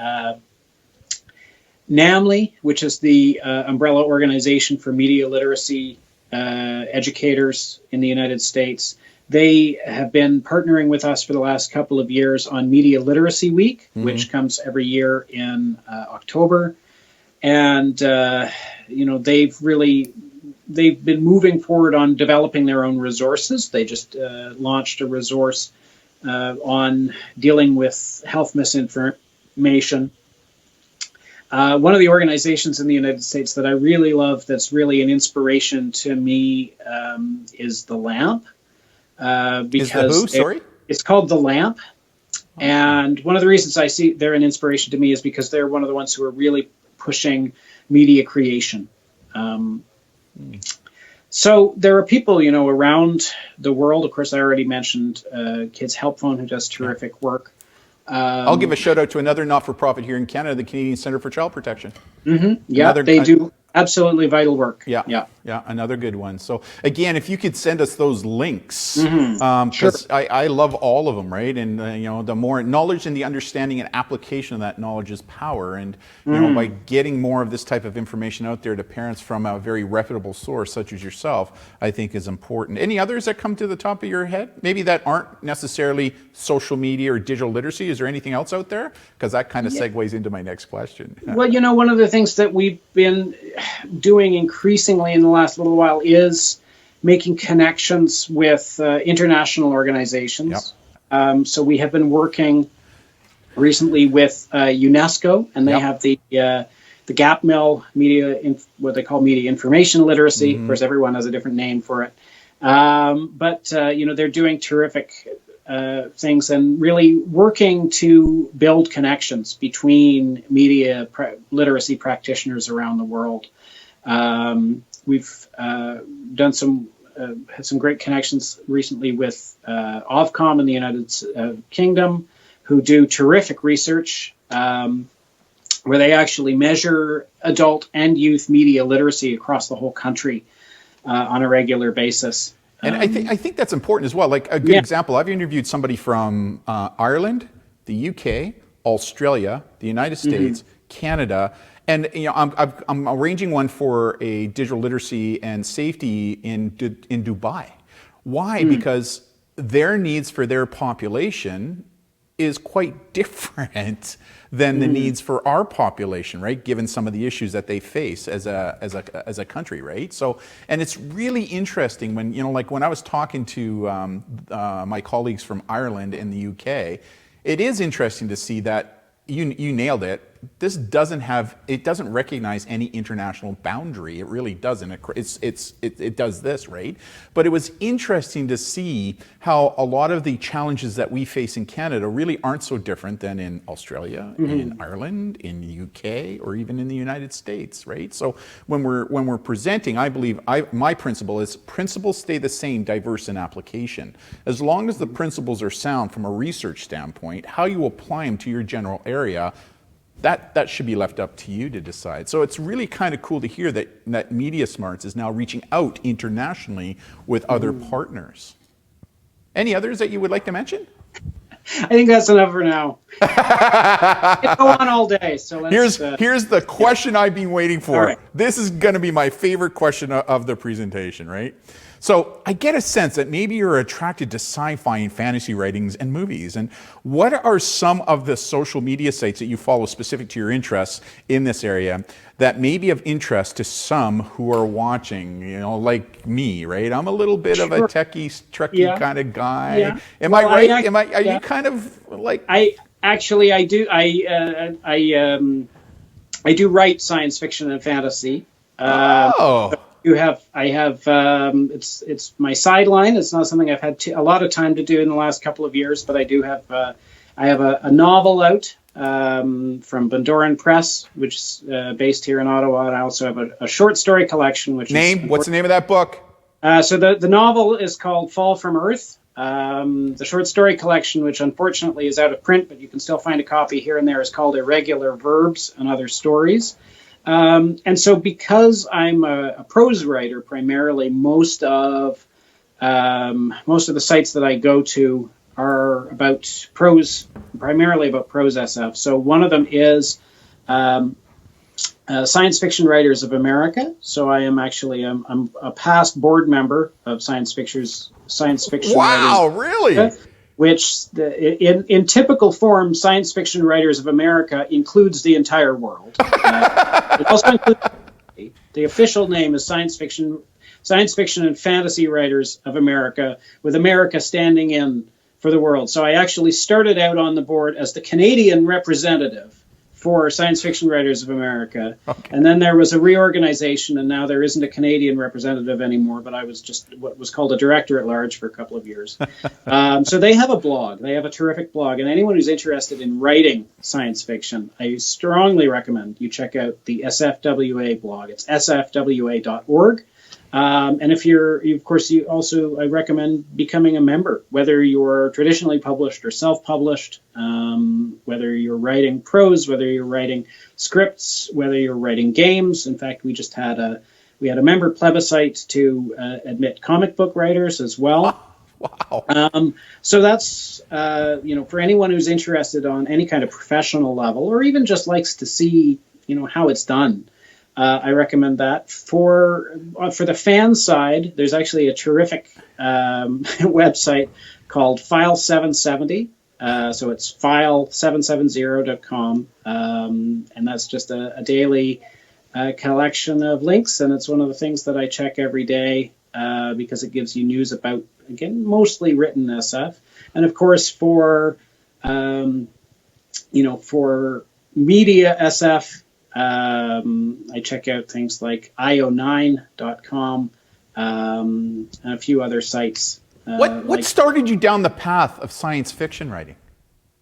NAMLI, which is the umbrella organization for media literacy educators in the United States. They have been partnering with us for the last couple of years on Media Literacy Week, which comes every year in October. And, they've been moving forward on developing their own resources. They just launched a resource on dealing with health misinformation. One of the organizations in the United States that I really love, that's really an inspiration to me, is the LAMP. Because it's called the LAMP. And one of the reasons I see they're an inspiration to me is because they're one of the ones who are really pushing media creation. So there are people, around the world. Of course, I already mentioned Kids Help Phone, who does terrific work. I'll give a shout out to another not-for-profit here in Canada, the Canadian Centre for Child Protection. Yeah, they do absolutely vital work. Yeah, another good one. So again, if you could send us those links, because I love all of them, right? And the more knowledge and the understanding and application of that knowledge is power. And by getting more of this type of information out there to parents from a very reputable source, such as yourself, I think is important. Any others that come to the top of your head? Maybe that aren't necessarily social media or digital literacy. Is there anything else out there? Because that kind of segues into my next question. Well, one of the things that we've been doing increasingly in the last little while is making connections with international organizations. So we have been working recently with UNESCO, and they have the GapMill what they call media information literacy. Of course, everyone has a different name for it. But they're doing terrific things and really working to build connections between media literacy practitioners around the world. We've had some great connections recently with Ofcom in the United Kingdom, who do terrific research where they actually measure adult and youth media literacy across the whole country on a regular basis. And I think that's important as well. Like a good example, I've interviewed somebody from Ireland, the UK, Australia, the United States, Canada, and I'm arranging one for a digital literacy and safety in Dubai. Why? Because their needs for their population is quite different than the needs for our population, right? Given some of the issues that they face as a country, right? So, and it's really interesting when when I was talking to my colleagues from Ireland and the UK, it is interesting to see that you nailed it. This doesn't recognize any international boundary. It really doesn't. It does this, right? But it was interesting to see how a lot of the challenges that we face in Canada really aren't so different than in Australia, in Ireland, in the UK, or even in the United States, right? So when we're presenting, I believe my principle is principles stay the same, diverse in application. As long as the principles are sound from a research standpoint, how you apply them to your general area, that should be left up to you to decide. So it's really kind of cool to hear that MediaSmarts is now reaching out internationally with other partners. Any others that you would like to mention? I think that's enough for now. It'll go on all day. So let's, here's the question I've been waiting for. All right. This is going to be my favorite question of the presentation, right? So I get a sense that maybe you're attracted to sci-fi and fantasy writings and movies. And what are some of the social media sites that you follow specific to your interests in this area that may be of interest to some who are watching, like me, right? I'm a little bit of a trekkie kind of guy. Yeah. Am I right? Are you kind of like... I do. I do write science fiction and fantasy. It's my sideline. It's not something I've had a lot of time to do in the last couple of years, but I do have. I have a novel out from Bundoran Press, which is based here in Ottawa, and I also have a short story collection. What's the name of that book? So the novel is called Fall from Earth. The short story collection, which unfortunately is out of print, but you can still find a copy here and there, is called Irregular Verbs and Other Stories. And so because I'm a prose writer primarily, most of the sites that I go to are about prose, primarily about prose SF. So one of them is Science Fiction Writers of America. So I am actually I'm a past board member of Science Fiction Wow, Writers. really? Which in typical form, Science Fiction Writers of America includes the entire world. It also includes the official name is Science Fiction and Fantasy Writers of America, with America standing in for the world. So I actually started out on the board as the Canadian representative for Science Fiction Writers of America. Okay. And then there was a reorganization, and now there isn't a Canadian representative anymore, but I was just what was called a director at large for a couple of years. So they have a blog. They have a terrific blog. And anyone who's interested in writing science fiction, I strongly recommend you check out the SFWA blog. It's sfwa.org. And if I recommend becoming a member, whether you're traditionally published or self-published, whether you're writing prose, whether you're writing scripts, whether you're writing games. In fact, we had a member plebiscite to admit comic book writers as well. Wow. So that's, for anyone who's interested on any kind of professional level, or even just likes to see, how it's done. I recommend that. For the fan side, there's actually a terrific website called File 770. So it's file770.com. And that's just a daily collection of links. And it's one of the things that I check every day because it gives you news about, again, mostly written SF. And of course, for media SF, I check out things like io9.com and a few other sites. What started you down the path of science fiction writing?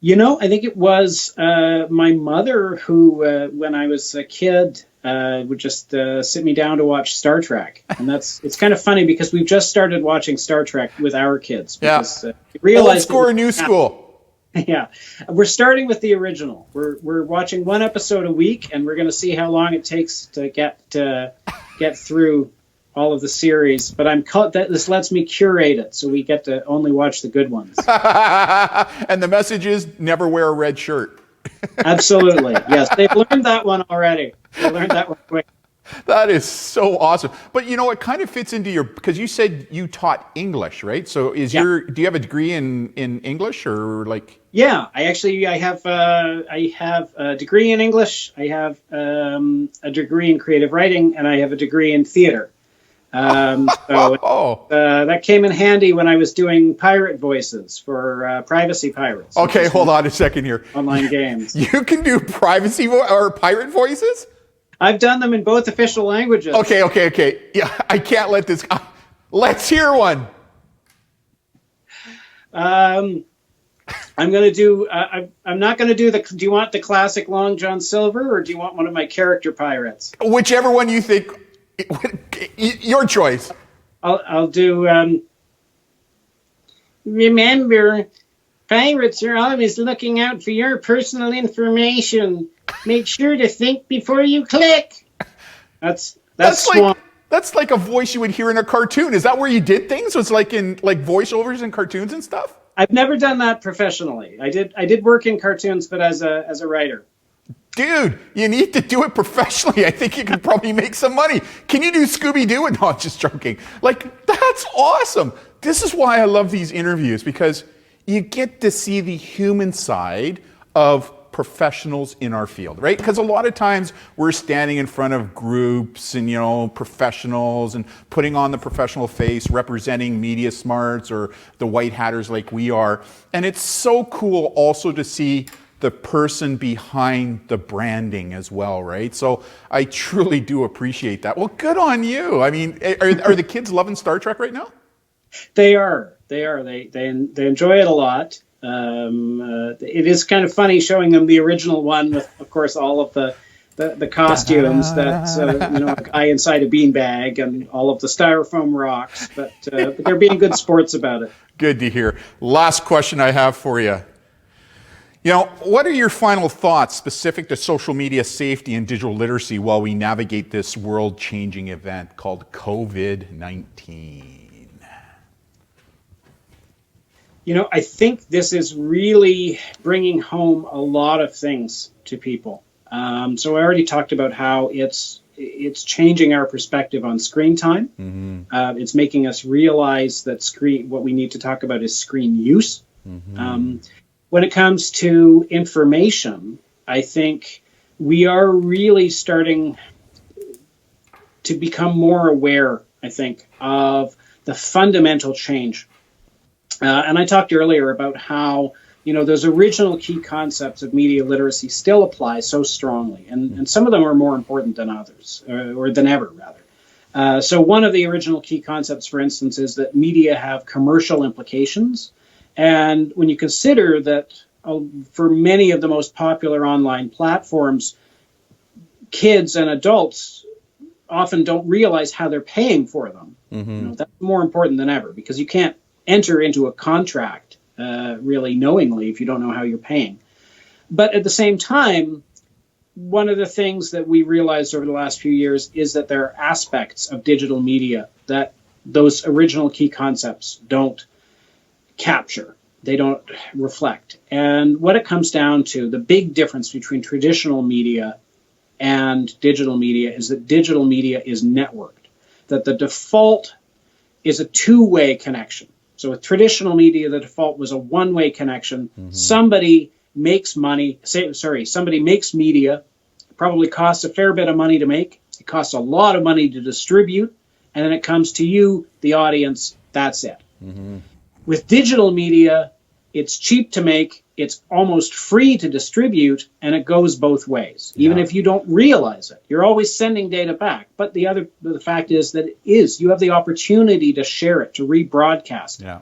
I think it was my mother who, when I was a kid, would just sit me down to watch Star Trek. And it's kind of funny because we've just started watching Star Trek with our kids. Because, old school or new school? Yeah, we're starting with the original. We're watching one episode a week, and we're going to see how long it takes to get through all of the series. But this lets me curate it, so we get to only watch the good ones. And the message is never wear a red shirt. Absolutely, yes. They've learned that one already. They learned that one quick. That is so awesome. But it kind of fits into because you said you taught English, right? So do you have a degree in English or like? Yeah, I have a degree in English. I have a degree in creative writing, and I have a degree in theater. That came in handy when I was doing pirate voices for Privacy Pirates. Okay, hold on a second here. Online games. You can do privacy or pirate voices? I've done them in both official languages. Okay. Yeah, I can't let this. Let's hear one. I'm going to do. I'm not going to do the. Do you want the classic Long John Silver, or do you want one of my character pirates? Whichever one you think. Your choice. I'll do. Remember, pirates are always looking out for your personal information. Make sure to think before you click. That's like a voice you would hear in a cartoon. Is that where you did things? So it's like in voiceovers in cartoons and stuff? I've never done that professionally. I did work in cartoons, but as a writer. Dude, you need to do it professionally. I think you could probably make some money. Can you do Scooby-Doo? No, I'm just joking. That's awesome. This is why I love these interviews, because you get to see the human side of professionals in our field, right? Because a lot of times we're standing in front of groups and, professionals and putting on the professional face, representing MediaSmarts or the White Hatters like we are. And it's so cool also to see the person behind the branding as well, right? So I truly do appreciate that. Well, good on you. I mean, are the kids loving Star Trek right now? They are. They enjoy it a lot. It is kind of funny showing them the original one with, of course, all of the the costumes that a guy inside a beanbag and all of the styrofoam rocks, but they're being good sports about it. Good to hear. Last question I have for you. What are your final thoughts specific to social media safety and digital literacy while we navigate this world-changing event called COVID-19? I think this is really bringing home a lot of things to people. So I already talked about how it's changing our perspective on screen time. Mm-hmm. It's making us realize that what we need to talk about is screen use. Mm-hmm. When it comes to information, I think we are really starting to become more aware, I think, of the fundamental change. And I talked earlier about how, those original key concepts of media literacy still apply so strongly. And some of them are more important than others, or than ever, rather. So one of the original key concepts, for instance, is that media have commercial implications. And when you consider that for many of the most popular online platforms, kids and adults often don't realize how they're paying for them. Mm-hmm. That's more important than ever, because you can't enter into a contract really knowingly if you don't know how you're paying. But at the same time, one of the things that we realized over the last few years is that there are aspects of digital media that those original key concepts don't capture. They don't reflect. And what it comes down to, the big difference between traditional media and digital media is that digital media is networked, that the default is a two-way connection. So with traditional media, the default was a one-way connection. Mm-hmm. Somebody makes media, it probably costs a fair bit of money to make. It costs a lot of money to distribute. And then it comes to you, the audience, that's it. Mm-hmm. With digital media, it's cheap to make, it's almost free to distribute, and it goes both ways. Even if you don't realize it, you're always sending data back. But the fact is that you have the opportunity to share it, to rebroadcast it. Yeah.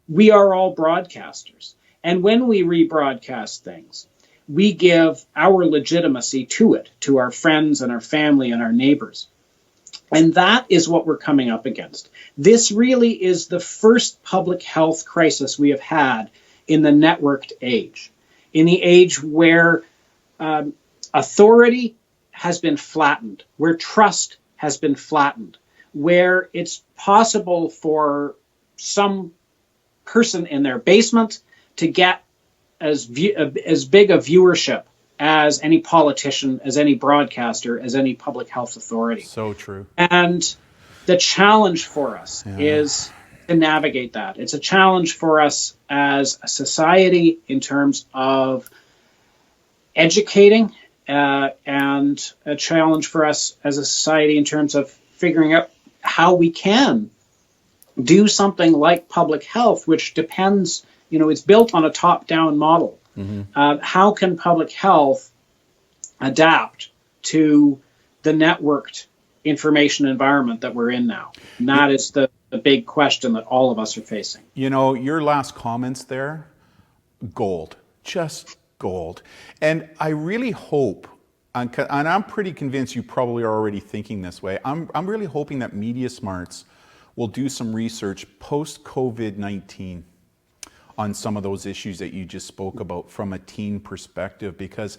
We are all broadcasters. And when we rebroadcast things, we give our legitimacy to it, to our friends and our family and our neighbors. And that is what we're coming up against. This really is the first public health crisis we have had in the networked age, in the age where authority has been flattened, where trust has been flattened, where it's possible for some person in their basement to get as big a viewership as any politician, as any broadcaster, as any public health authority. So true. And the challenge for us is to navigate that. It's a challenge for us as a society in terms of educating, and a challenge for us as a society in terms of figuring out how we can do something like public health, which depends, it's built on a top-down model. Mm-hmm. How can public health adapt to the networked information environment that we're in now? And that is the big question that all of us are facing. Your last comments there, gold, just gold. And I really hope, and I'm pretty convinced you probably are already thinking this way, I'm really hoping that MediaSmarts will do some research post-COVID-19 on some of those issues that you just spoke about from a teen perspective, because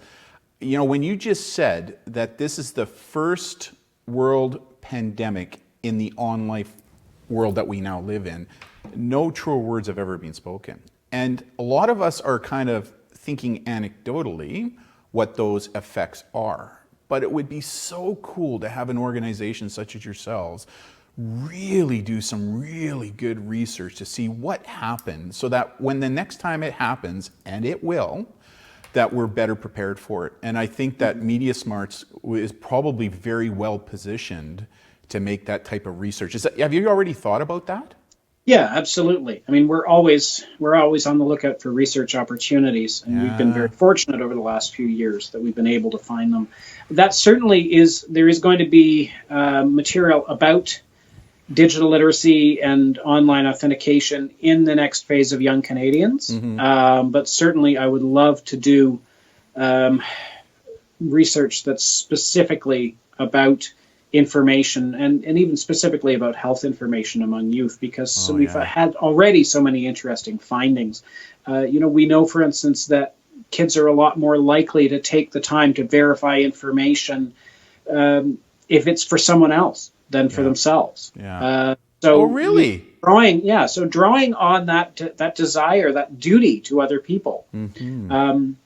when you just said that this is the first world pandemic in the online world that we now live in, no truer words have ever been spoken. And a lot of us are kind of thinking anecdotally what those effects are. But it would be so cool to have an organization such as yourselves really do some really good research to see what happened, so that when the next time it happens, and it will, that we're better prepared for it. And I think that MediaSmarts is probably very well positioned to make that type of research. Have you already thought about that? Yeah, absolutely. I mean, we're always on the lookout for research opportunities, and we've been very fortunate over the last few years that we've been able to find them. That certainly there is going to be material about digital literacy and online authentication in the next phase of Young Canadians. Mm-hmm. But certainly I would love to do research that's specifically about information and even specifically about health information among youth, because we've had already so many interesting findings. We know, for instance, that kids are a lot more likely to take the time to verify information if it's for someone else than for themselves. Oh, really? Drawing on that desire, that duty to other people. And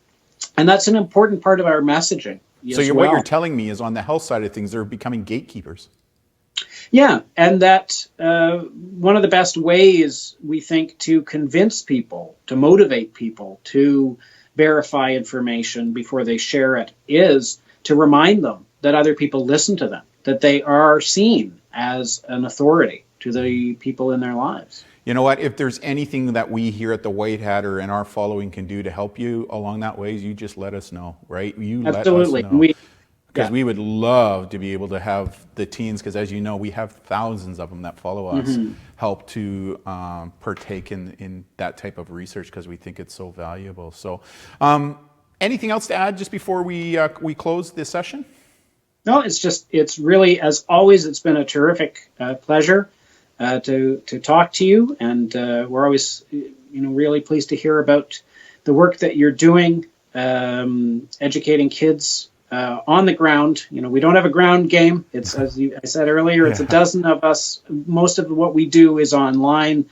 that's an important part of our messaging. What you're telling me is on the health side of things, they're becoming gatekeepers. Yeah, and that one of the best ways, we think, to convince people, to motivate people to verify information before they share it is to remind them that other people listen to them, that they are seen as an authority to the people in their lives. You know what? If there's anything that we here at the White Hat or in our following can do to help you along that way, you just let us know, right? Absolutely. Let us know. Because we would love to be able to have the teens, because as you know, we have thousands of them that follow us, help to partake in that type of research, because we think it's so valuable. So anything else to add just before we close this session? No, it's really, as always, it's been a terrific pleasure to talk to you, and we're always really pleased to hear about the work that you're doing, educating kids on the ground. We don't have a ground game. It's, as I said earlier, it's a dozen of us. Most of what we do is online.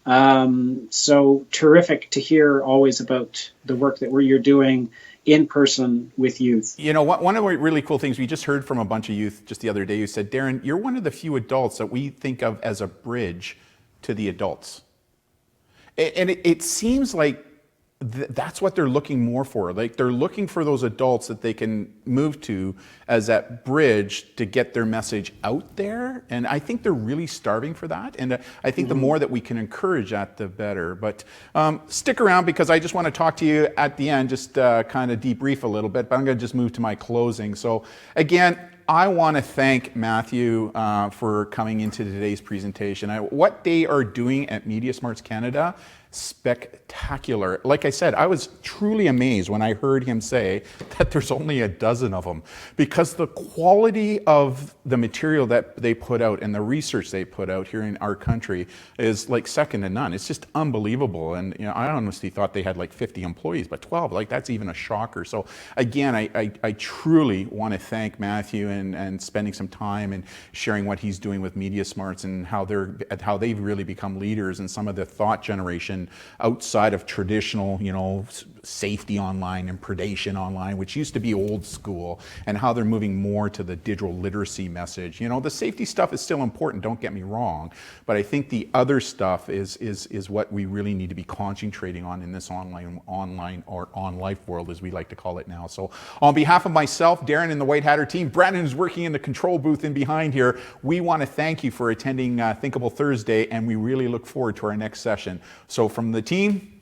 So terrific to hear always about the work that you're doing in person with youth. One of the really cool things, we just heard from a bunch of youth just the other day who said, Darren, you're one of the few adults that we think of as a bridge to the adults. And it seems like that's what they're looking more for. Like, they're looking for those adults that they can move to as that bridge to get their message out there. And I think they're really starving for that. And I think the more that we can encourage that, the better. But stick around, because I just want to talk to you at the end, just kind of debrief a little bit, but I'm going to just move to my closing. So again, I want to thank Matthew for coming into today's presentation. What they are doing at MediaSmarts Canada, spectacular. Like I said, I was truly amazed when I heard him say that there's only a dozen of them, because the quality of the material that they put out and the research they put out here in our country is like second to none. It's just unbelievable. And I honestly thought they had like 50 employees, but 12, like that's even a shocker. So again, I truly want to thank Matthew and spending some time and sharing what he's doing with MediaSmarts and how they've really become leaders in some of the thought generation outside of traditional, safety online and predation online, which used to be old school, and how they're moving more to the digital literacy message. The safety stuff is still important, don't get me wrong, but I think the other stuff is what we really need to be concentrating on in this online or on life world, as we like to call it now. So on behalf of myself, Darren, and the White Hatter team, Brandon is working in the control booth in behind here, we want to thank you for attending Thinkable Thursday, and we really look forward to our next session. So from the team,